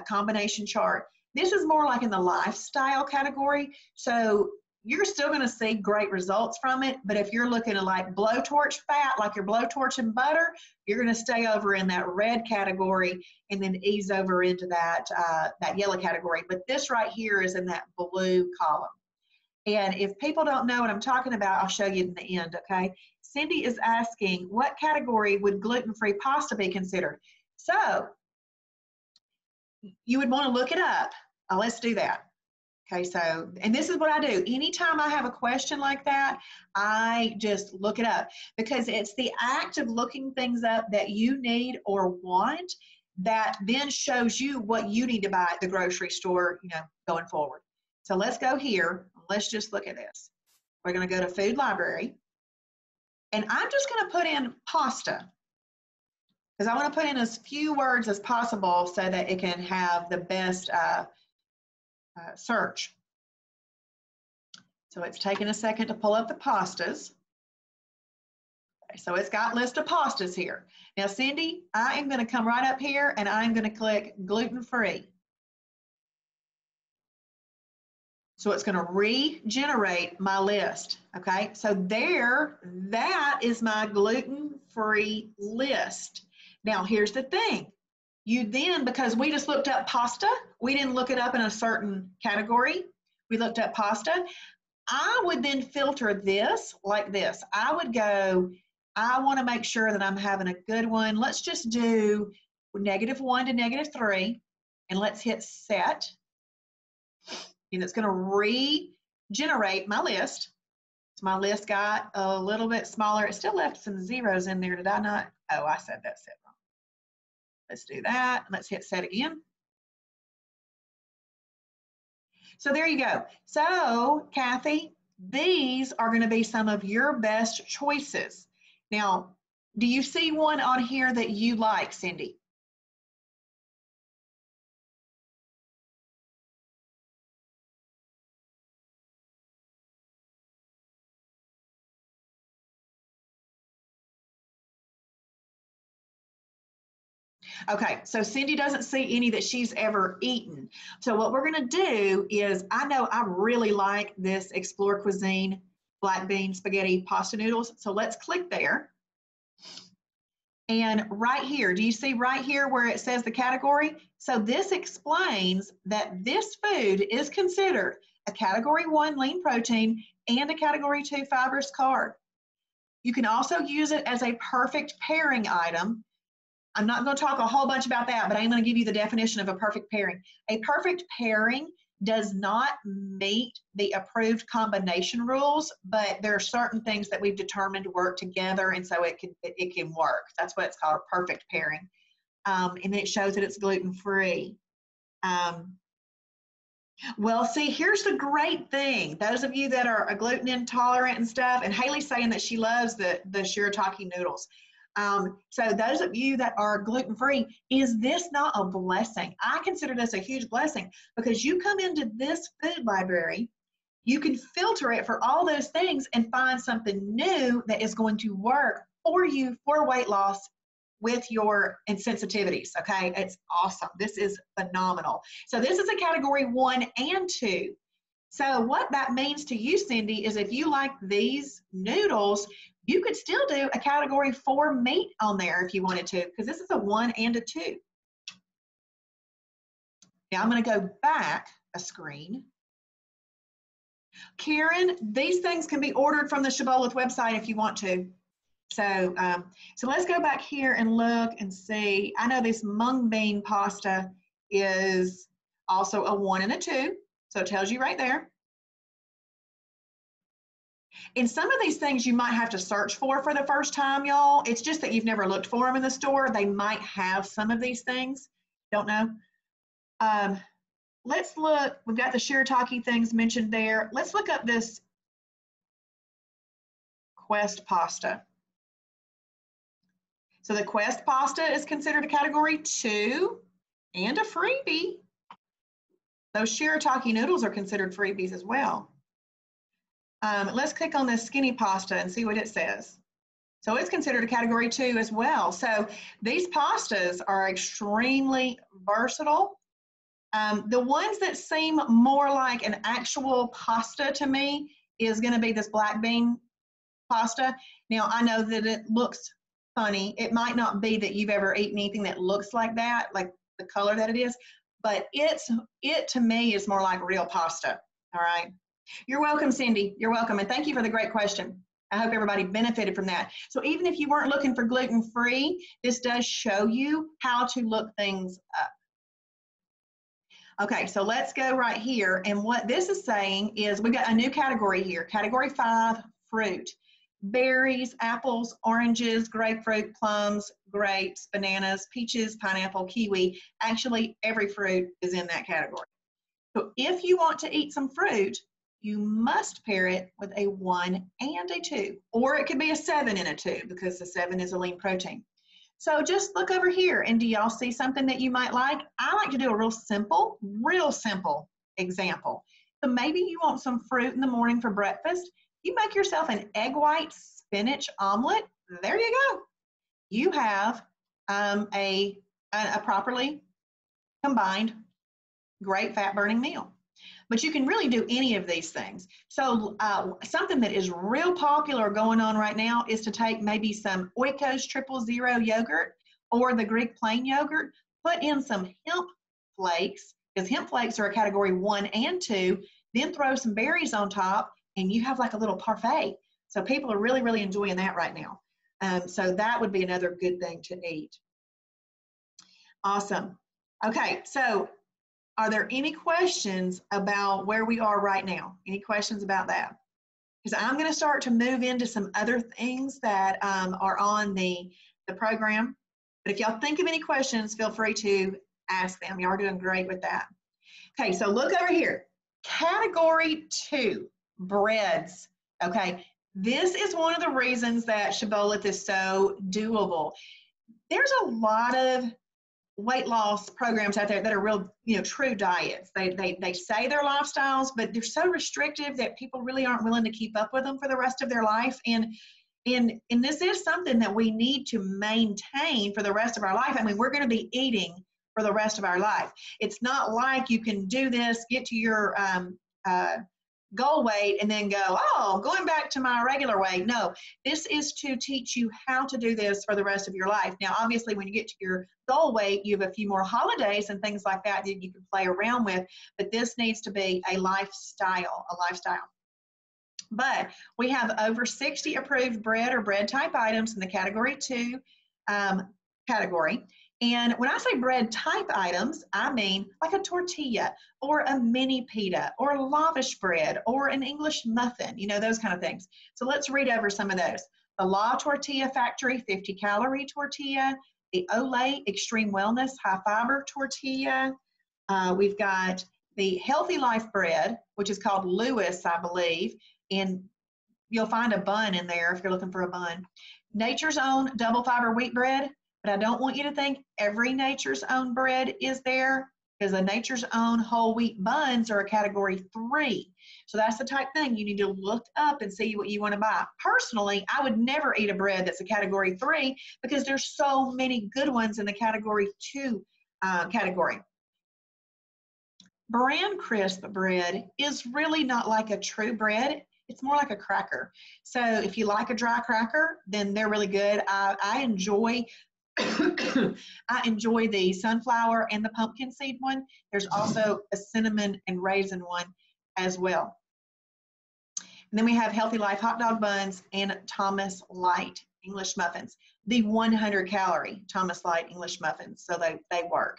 combination chart. This is more like in the lifestyle category. So you're still going to see great results from it. But if you're looking at like blowtorch fat, like you're blowtorching butter, you're going to stay over in that red category and then ease over into that yellow category. But this right here is in that blue column. And if people don't know what I'm talking about, I'll show you in the end, okay? Cindy is asking, what category would gluten-free pasta be considered? So you would want to look it up. Let's do that. Okay, so, and this is what I do. Anytime I have a question like that, I just look it up, because it's the act of looking things up that you need or want that then shows you what you need to buy at the grocery store, you know, going forward. So let's go here. Let's just look at this. We're going to go to Food Library, and I'm just going to put in pasta, because I want to put in as few words as possible so that it can have the best search. So it's taking a second to pull up the pastas. Okay, so it's got a list of pastas here. Now, Cindy, I am going to come right up here and I'm going to click gluten-free. So it's going to regenerate my list. Okay, so that is my gluten-free list. Now, here's the thing. You then, because we just looked up pasta, we didn't look it up in a certain category. We looked up pasta. I would then filter this like this. I would go, I want to make sure that I'm having a good one. Let's just do -1 to -3, and let's hit set. And it's going to regenerate my list. So my list got a little bit smaller. It still left some zeros in there. Did I not? Oh, I said that set wrong. Let's do that. Let's hit set again. So there you go. So, Kathy, these are going to be some of your best choices. Now, do you see one on here that you like, Cindy? Okay, so Cindy doesn't see any that she's ever eaten. So what we're going to do is, I know I really like this Explore Cuisine black bean spaghetti pasta noodles. So let's click there. And right here, do you see right here where it says the category? So this explains that this food is considered a category 1 lean protein and a category 2 fibrous carb. You can also use it as a perfect pairing item. I'm not going to talk a whole bunch about that, but I'm going to give you the definition of a perfect pairing. A perfect pairing does not meet the approved combination rules, but there are certain things that we've determined work together, and so it can work. That's what it's called, a perfect pairing. And it shows that it's gluten-free. Well, see, here's the great thing. Those of you that are gluten intolerant and stuff, and Haley's saying that she loves the shirataki noodles. So those of you that are gluten-free, is this not a blessing? I consider this a huge blessing because you come into this food library, you can filter it for all those things and find something new that is going to work for you for weight loss with your insensitivities. Okay, it's awesome. This is phenomenal. So this is a category 1 and 2. So what that means to you, Cindy, is if you like these noodles, you could still do a category 4 meat on there if you wanted to, because this is a 1 and a 2. Now I'm going to go back a screen. Karen, these things can be ordered from the Shibboleth website if you want to. So, so let's go back here and look and see. I know this mung bean pasta is also a 1 and a 2. So it tells you right there. And some of these things you might have to search for the first time, y'all. It's just that you've never looked for them in the store. They might have some of these things. Don't know. Let's look. We've got the shirataki things mentioned there. Let's look up this Quest pasta. So the Quest pasta is considered a category 2 and a freebie. Those shirataki noodles are considered freebies as well. Let's click on this skinny pasta and see what it says. So it's considered a category 2 as well. So these pastas are extremely versatile. The ones that seem more like an actual pasta to me is going to be this black bean pasta. Now, I know that it looks funny. It might not be that you've ever eaten anything that looks like that, like the color that it is, but it to me is more like real pasta. All right. You're welcome, Cindy. You're welcome. And thank you for the great question. I hope everybody benefited from that. So even if you weren't looking for gluten-free, this does show you how to look things up. Okay, so let's go right here. And what this is saying is we've got a new category here, category 5, fruit. Berries, apples, oranges, grapefruit, plums, grapes, bananas, peaches, pineapple, kiwi. Actually, every fruit is in that category. So if you want to eat some fruit, you must pair it with a 1 and a 2, or it could be a 7 and a 2 because the 7 is a lean protein. So just look over here, and do y'all see something that you might like? I like to do a real simple example. So maybe you want some fruit in the morning for breakfast. You make yourself an egg white spinach omelet. There you go. You have a properly combined great fat burning meal. But you can really do any of these things. So something that is real popular going on right now is to take maybe some Oikos 000 yogurt or the Greek plain yogurt, put in some hemp flakes, because hemp flakes are a category 1 and 2, then throw some berries on top, and you have like a little parfait. So people are really, really enjoying that right now. So that would be another good thing to eat. Awesome. Okay, so are there any questions about where we are right now? Any questions about that? Because I'm going to start to move into some other things that are on the program. But if y'all think of any questions, feel free to ask them. Y'all are doing great with that. Okay, so look over here. Category 2, breads. Okay, this is one of the reasons that Shibboleth is so doable. There's a lot of weight loss programs out there that are real, true diets. They say they're lifestyles, but they're so restrictive that people really aren't willing to keep up with them for the rest of their life. And this is something that we need to maintain for the rest of our life. I mean, we're going to be eating for the rest of our life. It's not like you can do this, get to your goal weight, and then go, oh, going back to my regular weight. No, this is to teach you how to do this for the rest of your life. Now, obviously, when you get to your goal weight, you have a few more holidays and things like that that you can play around with, but this needs to be a lifestyle. But we have over 60 approved bread or bread type items in the category 2 category. And when I say bread type items, I mean like a tortilla or a mini pita or lavish bread or an English muffin, those kind of things. So let's read over some of those. The La Tortilla Factory 50-calorie tortilla, the Olay Extreme Wellness high fiber tortilla. We've got the Healthy Life bread, which is called Lewis, I believe, and you'll find a bun in there if you're looking for a bun. Nature's Own double fiber wheat bread. But I don't want you to think every Nature's Own bread is there, because the Nature's Own whole wheat buns are a category 3. So that's the type thing you need to look up and see what you want to buy. Personally, I would never eat a bread that's a category 3 because there's so many good ones in the category 2 category. Bran crisp bread is really not like a true bread. It's more like a cracker. So if you like a dry cracker, then they're really good. I enjoy the sunflower and the pumpkin seed one. There's also a cinnamon and raisin one as well. And then we have Healthy Life hot dog buns and Thomas Light English muffins. The 100-calorie Thomas Light English muffins, so they work.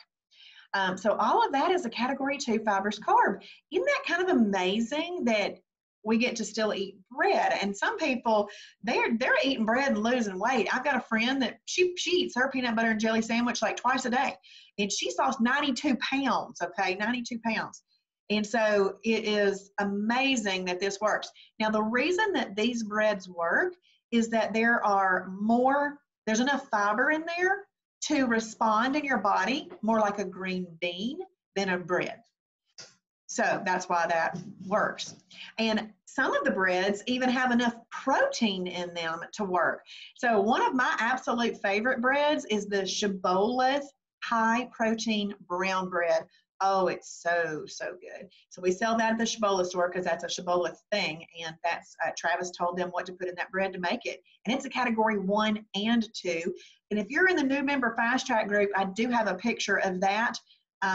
So all of that is a category 2 fibrous carb. Isn't that kind of amazing that we get to still eat bread? And some people, they're eating bread and losing weight. I've got a friend that she eats her peanut butter and jelly sandwich like twice a day, and she's lost 92 pounds, okay, 92 pounds. And so it is amazing that this works. Now, the reason that these breads work is that there's enough fiber in there to respond in your body more like a green bean than a bread. So that's why that works. And some of the breads even have enough protein in them to work. So one of my absolute favorite breads is the Shibboleth high protein brown bread. Oh, it's so, so good. So we sell that at the Shibboleth store because that's a Shibboleth thing. And that's, Travis told them what to put in that bread to make it. And it's a category 1 and 2. And if you're in the new member fast track group, I do have a picture of that.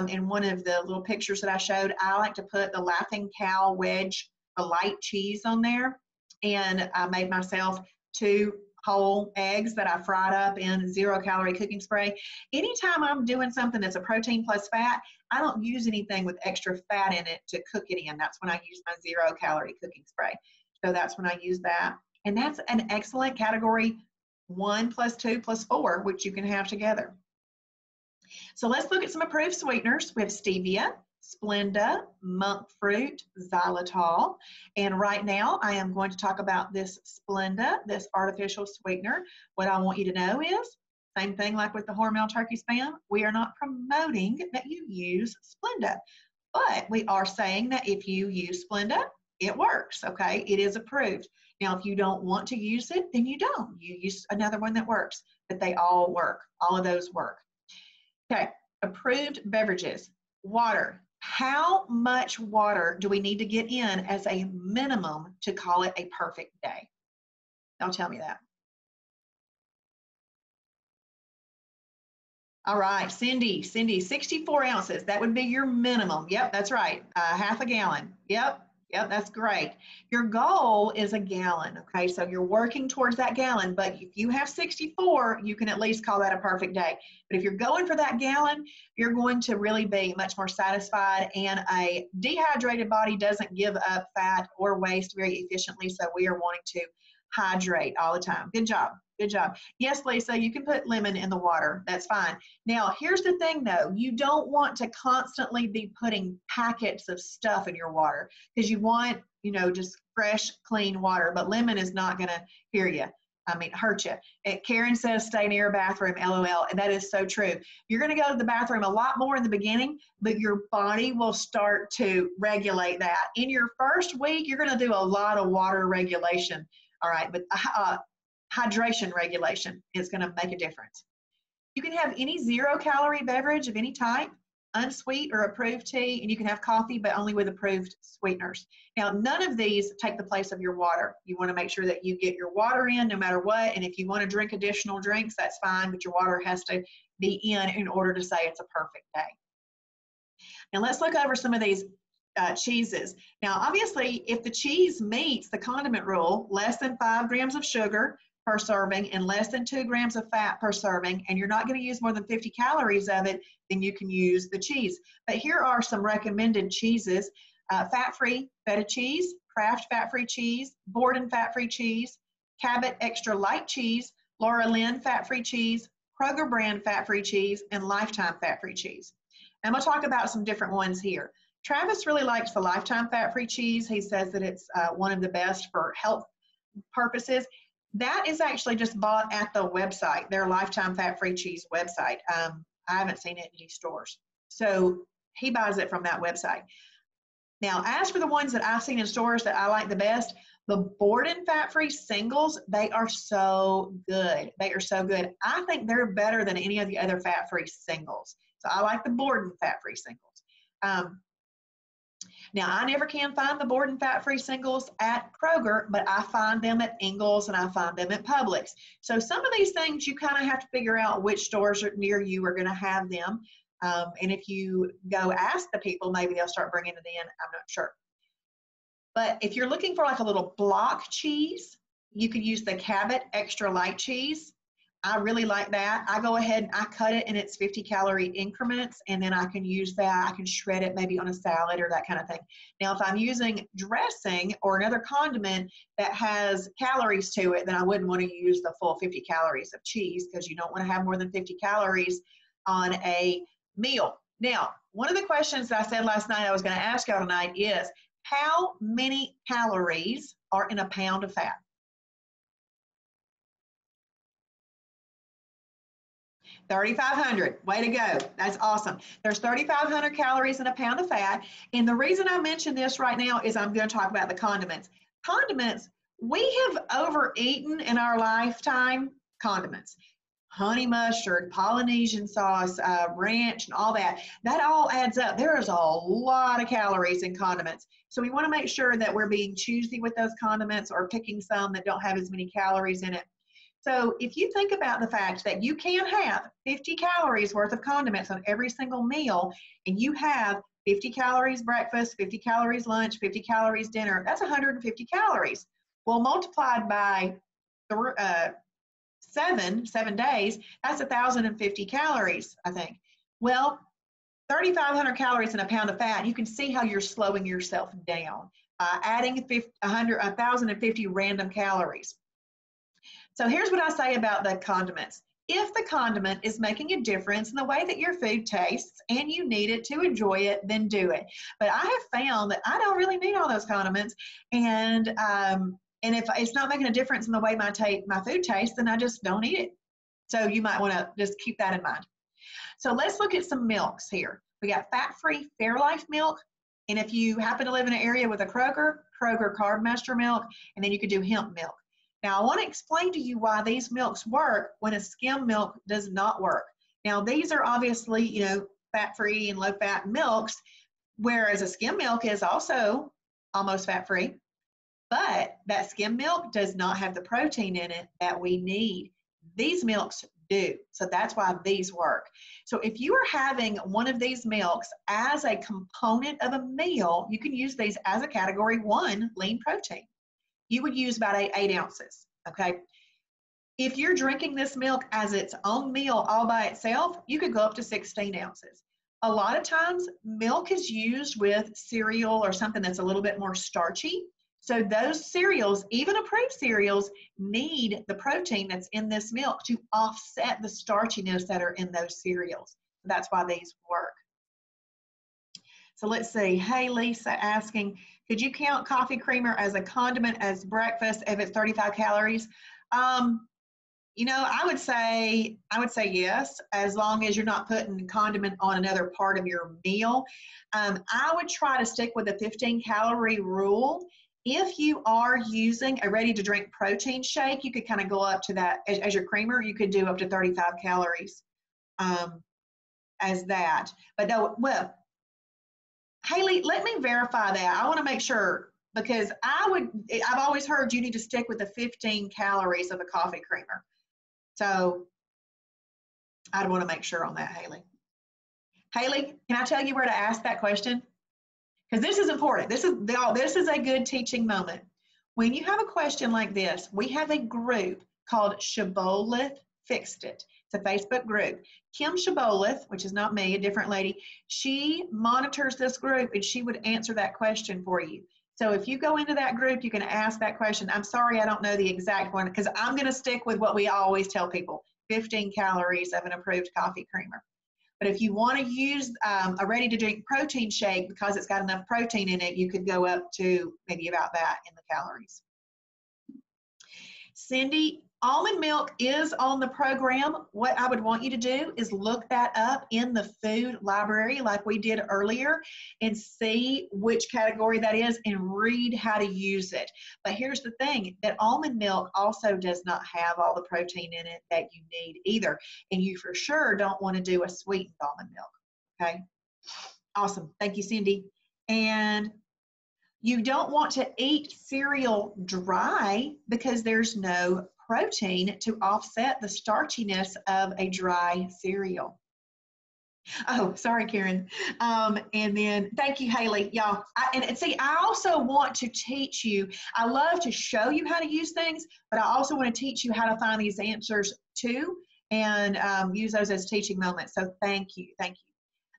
In one of the little pictures that I showed. I like to put the Laughing Cow wedge, the light cheese on there. And I made myself 2 whole eggs that I fried up in 0-calorie cooking spray. Anytime I'm doing something that's a protein plus fat, I don't use anything with extra fat in it to cook it in. That's when I use my 0-calorie cooking spray. So that's when I use that. And that's an excellent category 1 plus 2 plus 4, which you can have together. So let's look at some approved sweeteners. We have stevia, Splenda, monk fruit, xylitol. And right now I am going to talk about this Splenda, this artificial sweetener. What I want you to know is, same thing like with the Hormel turkey spam, we are not promoting that you use Splenda, but we are saying that if you use Splenda, it works, okay? It is approved. Now, if you don't want to use it, then you don't. You use another one that works, but they all work. All of those work. Okay, approved beverages, water, How much water do we need to get in as a minimum to call it a perfect day? Don't tell me that. All right, Cindy, 64 ounces. That would be your minimum. Yep, that's right. Half a gallon. Yep, that's great. Your goal is a gallon, okay? So you're working towards that gallon, but if you have 64, you can at least call that a perfect day. But if you're going for that gallon, you're going to really be much more satisfied, and a dehydrated body doesn't give up fat or waste very efficiently, so we are wanting to hydrate all the time. Good job. Good job. Yes, Lisa, you can put lemon in the water. That's fine. Now, here's the thing though. You don't want to constantly be putting packets of stuff in your water because you want, just fresh, clean water. But lemon is not going to hurt you. Karen says stay near a bathroom, LOL. And that is so true. You're going to go to the bathroom a lot more in the beginning, but your body will start to regulate that. In your first week, you're going to do a lot of water regulation. All right, but hydration regulation is going to make a difference. You can have any 0-calorie beverage of any type, unsweet or approved tea, and you can have coffee, but only with approved sweeteners. Now, none of these take the place of your water. You want to make sure that you get your water in no matter what, and if you want to drink additional drinks, that's fine, but your water has to be in order to say it's a perfect day. Now, let's look over some of these cheeses. Now, obviously, if the cheese meets the condiment rule, less than 5 grams of sugar per serving and less than 2 grams of fat per serving, and you're not going to use more than 50 calories of it, then you can use the cheese. But here are some recommended cheeses: fat-free feta cheese, Kraft fat-free cheese, Borden fat-free cheese, Cabot extra light cheese, Laura Lynn fat-free cheese, Kroger brand fat-free cheese, and Lifetime fat-free cheese. I'm going to talk about some different ones here. Travis really likes the Lifetime fat-free cheese. He says that it's one of the best for health purposes. That is actually just bought at the website, their Lifetime fat-free cheese website. I haven't seen it in any stores. So he buys it from that website. Now, as for the ones that I've seen in stores that I like the best, the Borden fat-free singles, they are so good. They are so good. I think they're better than any of the other fat-free singles. So I like the Borden fat-free singles. Now, I never can find the Borden fat-free singles at Kroger, but I find them at Ingles and I find them at Publix. So some of these things you kind of have to figure out which stores are near you are going to have them. And if you go ask the people, maybe they'll start bringing it in. I'm not sure. But if you're looking for like a little block cheese, you can use the Cabot extra light cheese. I really like that. I go ahead and I cut it in its 50-calorie increments, and then I can use that. I can shred it maybe on a salad or that kind of thing. Now, if I'm using dressing or another condiment that has calories to it, then I wouldn't want to use the full 50 calories of cheese because you don't want to have more than 50 calories on a meal. Now, one of the questions that I said last night I was going to ask y'all tonight is, how many calories are in a pound of fat? 3,500. Way to go. That's awesome. There's 3,500 calories in a pound of fat. And the reason I mention this right now is I'm going to talk about the condiments. Condiments, we have overeaten in our lifetime condiments. Honey mustard, Polynesian sauce, ranch, and all that. That all adds up. There is a lot of calories in condiments. So we want to make sure that we're being choosy with those condiments or picking some that don't have as many calories in it. So if you think about the fact that you can have 50 calories worth of condiments on every single meal, and you have 50 calories breakfast, 50 calories lunch, 50 calories dinner, that's 150 calories. Well, multiplied by 7 days, that's 1,050 calories, I think. Well, 3,500 calories in a pound of fat, you can see how you're slowing yourself down by adding 1,050 random calories. So here's what I say about the condiments. If the condiment is making a difference in the way that your food tastes and you need it to enjoy it, then do it. But I have found that I don't really need all those condiments, and if it's not making a difference in the way my food tastes, then I just don't eat it. So you might want to just keep that in mind. So let's look at some milks here. We got fat-free Fairlife milk, and if you happen to live in an area with a Kroger Carbmaster milk, and then you could do hemp milk. Now, I want to explain to you why these milks work when a skim milk does not work. Now, these are obviously, fat-free and low-fat milks, Whereas a skim milk is also almost fat-free, but that skim milk does not have the protein in it that we need. These milks do, so that's why these work. So if you are having one of these milks as a component of a meal, you can use these as a category 1 lean protein. You would use about 8 ounces, okay? If you're drinking this milk as its own meal all by itself, you could go up to 16 ounces. A lot of times, milk is used with cereal or something that's a little bit more starchy. So those cereals, even approved cereals, need the protein that's in this milk to offset the starchiness that are in those cereals. That's why these work. So let's see. Hey, Lisa asking, could you count coffee creamer as a condiment as breakfast if it's 35 calories? You know, I would say yes, as long as you're not putting condiment on another part of your meal. I would try to stick with the 15-calorie rule. If you are using a ready-to-drink protein shake, you could kind of go up to that as your creamer. You could do up to 35 calories as that. But no, well, Haley, let me verify that. I want to make sure, because I've always heard you need to stick with the 15 calories of a coffee creamer. So I'd want to make sure on that, Haley. Haley, can I tell you where to ask that question? Because this is important. This is a good teaching moment. When you have a question like this, we have a group called Shibboleth Fixed It. It's a Facebook group. Kim Shibboleth, which is not me, a different lady, she monitors this group and she would answer that question for you. So if you go into that group, you can ask that question. I'm sorry, I don't know the exact one, because I'm going to stick with what we always tell people, 15 calories of an approved coffee creamer. But if you want to use a ready-to-drink protein shake because it's got enough protein in it, you could go up to maybe about that in the calories. Cindy, almond milk is on the program. What I would want you to do is look that up in the food library like we did earlier and see which category that is and read how to use it. But here's the thing, that almond milk also does not have all the protein in it that you need either. And you for sure don't want to do a sweetened almond milk, okay? Awesome, thank you, Cindy. And you don't want to eat cereal dry because there's no protein to offset the starchiness of a dry cereal. Oh, sorry, Karen. And then thank you, Haley. Y'all, and see, I also want to teach you, I love to show you how to use things, but I also want to teach you how to find these answers too and use those as teaching moments. So thank you, thank you.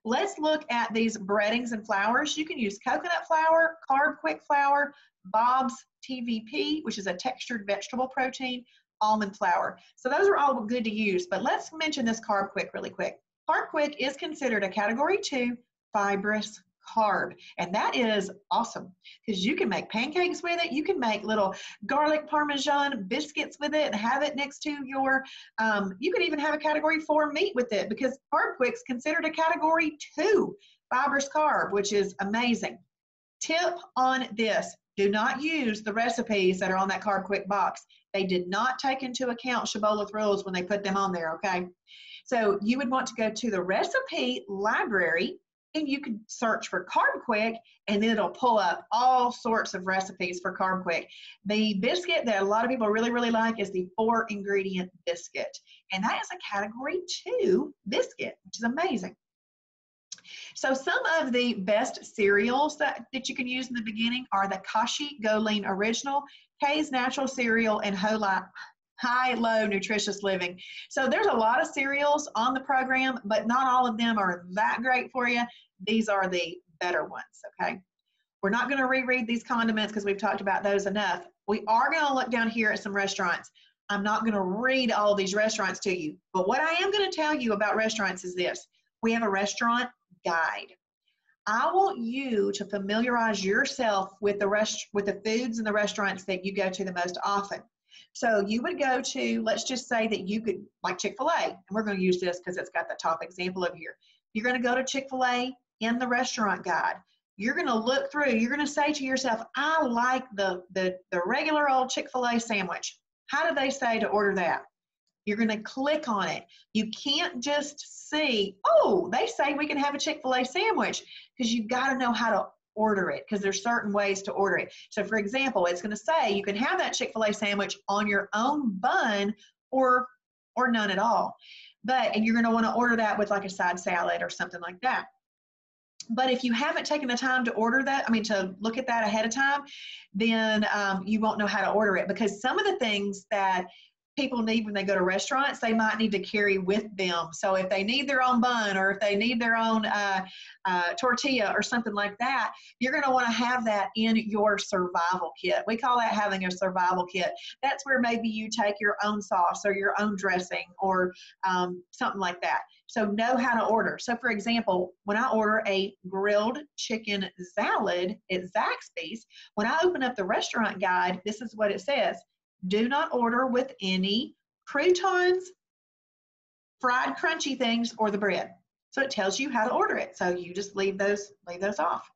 Let's look at these breadings and flours. You can use coconut flour, Carb Quick flour, Bob's TVP, which is a textured vegetable protein, almond flour. So those are all good to use, but let's mention this Carb Quick really quick. Carb Quick is considered a category 2 fibrous carb, and that is awesome because you can make pancakes with it. You can make little garlic parmesan biscuits with it and have it next to your, you could even have a category 4 meat with it because Carb Quick's considered a category 2 fibrous carb, which is amazing. Tip on this, do not use the recipes that are on that Carb Quick box. They did not take into account Shibboleth rules when they put them on there, okay? So you would want to go to the recipe library and you could search for Carb Quick and then it'll pull up all sorts of recipes for Carb Quick. The biscuit that a lot of people really, really like is the 4-ingredient biscuit. And that is a category 2 biscuit, which is amazing. So some of the best cereals that you can use in the beginning are the Kashi Go Lean Original, K's Natural Cereal, and High-Low Nutritious Living. So there's a lot of cereals on the program, but not all of them are that great for you. These are the better ones, okay? We're not going to reread these condiments because we've talked about those enough. We are going to look down here at some restaurants. I'm not going to read all of these restaurants to you, but what I am going to tell you about restaurants is this. We have a restaurant guide. I want you to familiarize yourself with the foods and the restaurants that you go to the most often. So you would go to, let's just say that you could, like Chick-fil-A, and we're going to use this because it's got the top example over here. You're going to go to Chick-fil-A in the restaurant guide. You're going to look through, you're going to say to yourself, I like the regular old Chick-fil-A sandwich. How do they say to order that? You're going to click on it. You can't just see, oh, they say we can have a Chick-fil-A sandwich, because you've got to know how to order it, because there's certain ways to order it. So for example, it's going to say you can have that Chick-fil-A sandwich on your own bun or none at all. And you're going to want to order that with like a side salad or something like that. But if you haven't taken the time to order that, to look at that ahead of time, then you won't know how to order it, because some of the things that people need when they go to restaurants, they might need to carry with them. So if they need their own bun, or if they need their own tortilla or something like that, you're going to want to have that in your survival kit. We call that having a survival kit. That's where maybe you take your own sauce or your own dressing or something like that. So know how to order. So for example, when I order a grilled chicken salad at Zaxby's, when I open up the restaurant guide, this is what it says. Do not order with any croutons, fried crunchy things, or the bread. So it tells you how to order it. So you just leave those off.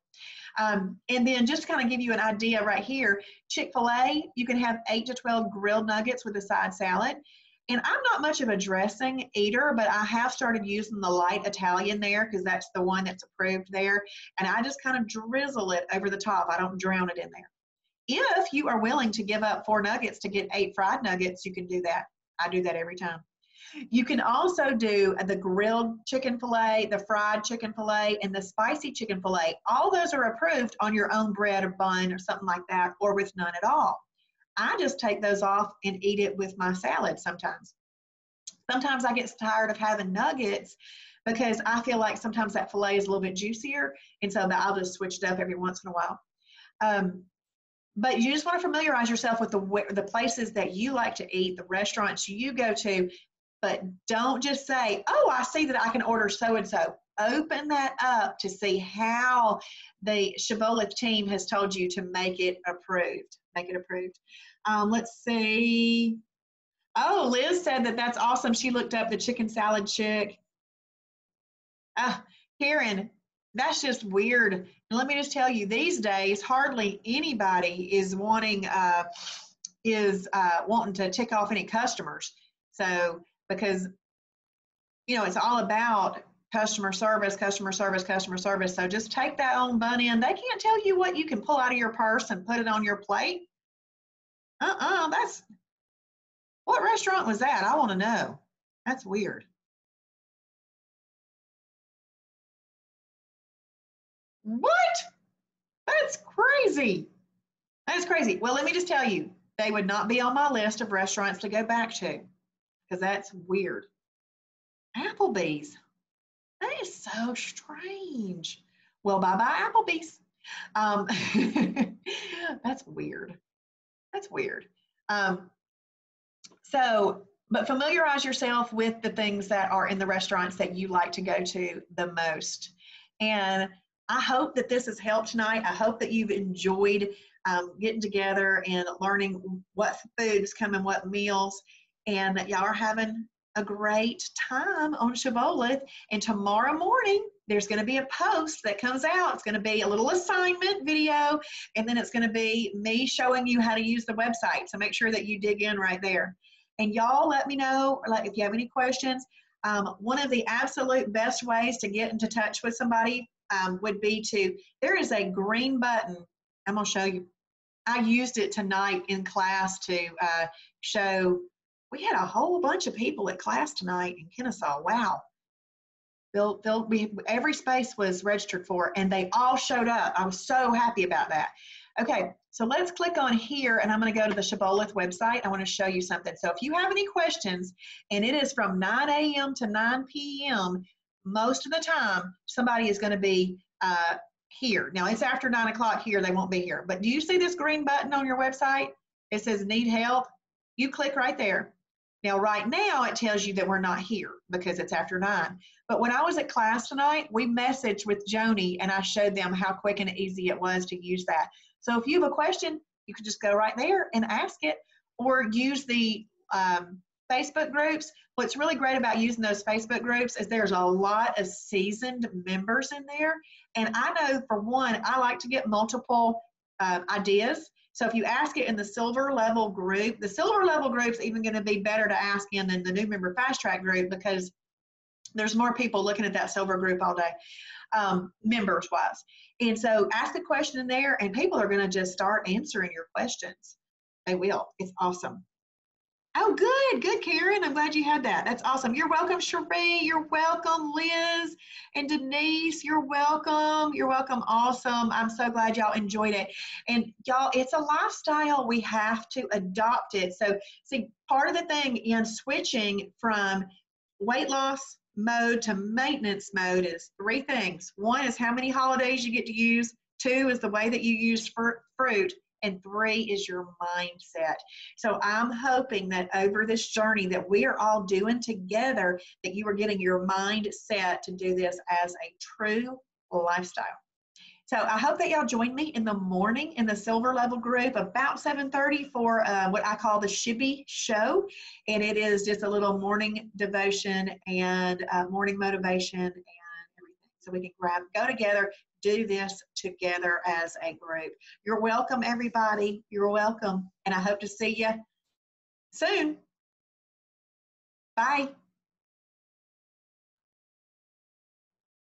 And then just to kind of give you an idea right here, Chick-fil-A, you can have 8 to 12 grilled nuggets with a side salad. And I'm not much of a dressing eater, but I have started using the light Italian there, because that's the one that's approved there. And I just kind of drizzle it over the top. I don't drown it in there. If you are willing to give up 4 nuggets to get 8 fried nuggets, you can do that. I do that every time. You can also do the grilled chicken fillet, the fried chicken fillet, and the spicy chicken fillet. All those are approved on your own bread or bun or something like that, or with none at all. I just take those off and eat it with my salad sometimes. Sometimes I get tired of having nuggets, because I feel like sometimes that fillet is a little bit juicier, and so I'll just switch it up every once in a while. But you just want to familiarize yourself with the places that you like to eat, the restaurants you go to, but don't just say, oh, I see that I can order so-and-so. Open that up to see how the Shibboleth team has told you to make it approved. Let's see. Oh, Liz said that that's awesome. She looked up the chicken salad chick. Karen, that's just weird. And let me just tell you, these days, hardly anybody is wanting to tick off any customers. So, because, it's all about customer service. So just take that own bun in. They can't tell you what you can pull out of your purse and put it on your plate. What restaurant was that? I want to know. That's weird. What? That's crazy. That's crazy. Well, let me just tell you, they would not be on my list of restaurants to go back to, because that's weird. Applebee's. That is so strange. Well, bye-bye, Applebee's. That's weird. That's weird. But familiarize yourself with the things that are in the restaurants that you like to go to the most. And I hope that this has helped tonight. I hope that you've enjoyed getting together and learning what foods come in what meals, and that y'all are having a great time on Shibboleth. And tomorrow morning, there's going to be a post that comes out. It's going to be a little assignment video, and then it's going to be me showing you how to use the website. So make sure that you dig in right there. And y'all let me know, if you have any questions. One of the absolute best ways to get into touch with somebody would be there is a green button. I'm going to show you. I used it tonight in class to show. We had a whole bunch of people at class tonight in Kennesaw. Wow. Every space was registered for, and they all showed up. I was so happy about that. Okay, so let's click on here, and I'm going to go to the Shibboleth website. I want to show you something. So if you have any questions, and it is from 9 a.m. to 9 p.m., most of the time, somebody is going to be here. Now, it's after 9 o'clock here. They won't be here. But do you see this green button on your website? It says need help. You click right there. Now, right now, it tells you that we're not here because it's after 9. But when I was at class tonight, we messaged with Joni, and I showed them how quick and easy it was to use that. So if you have a question, you can just go right there and ask it, or use the Facebook groups. What's really great about using those Facebook groups is there's a lot of seasoned members in there. And I know, for one, I like to get multiple ideas. So if you ask it in the silver level group, the silver level group's even going to be better to ask in than the new member fast track group, because there's more people looking at that silver group all day, members wise. And so ask a question in there and people are going to just start answering your questions. They will. It's awesome. Oh, good, Karen. I'm glad you had that. That's awesome. You're welcome, Cherie. You're welcome, Liz and Denise. You're welcome. You're welcome. Awesome. I'm so glad y'all enjoyed it. And y'all, it's a lifestyle. We have to adopt it. So see, part of the thing in switching from weight loss mode to maintenance mode is 3 things. 1 is how many holidays you get to use. 2 is the way that you use fruit. And 3 is your mindset. So I'm hoping that over this journey that we are all doing together, that you are getting your mind set to do this as a true lifestyle. So I hope that y'all join me in the morning in the silver level group about 7:30 for what I call the Shibby Show. And it is just a little morning devotion and morning motivation and everything. So we can go together, do this together as a group. You're welcome, everybody. You're welcome. And I hope to see you soon. Bye.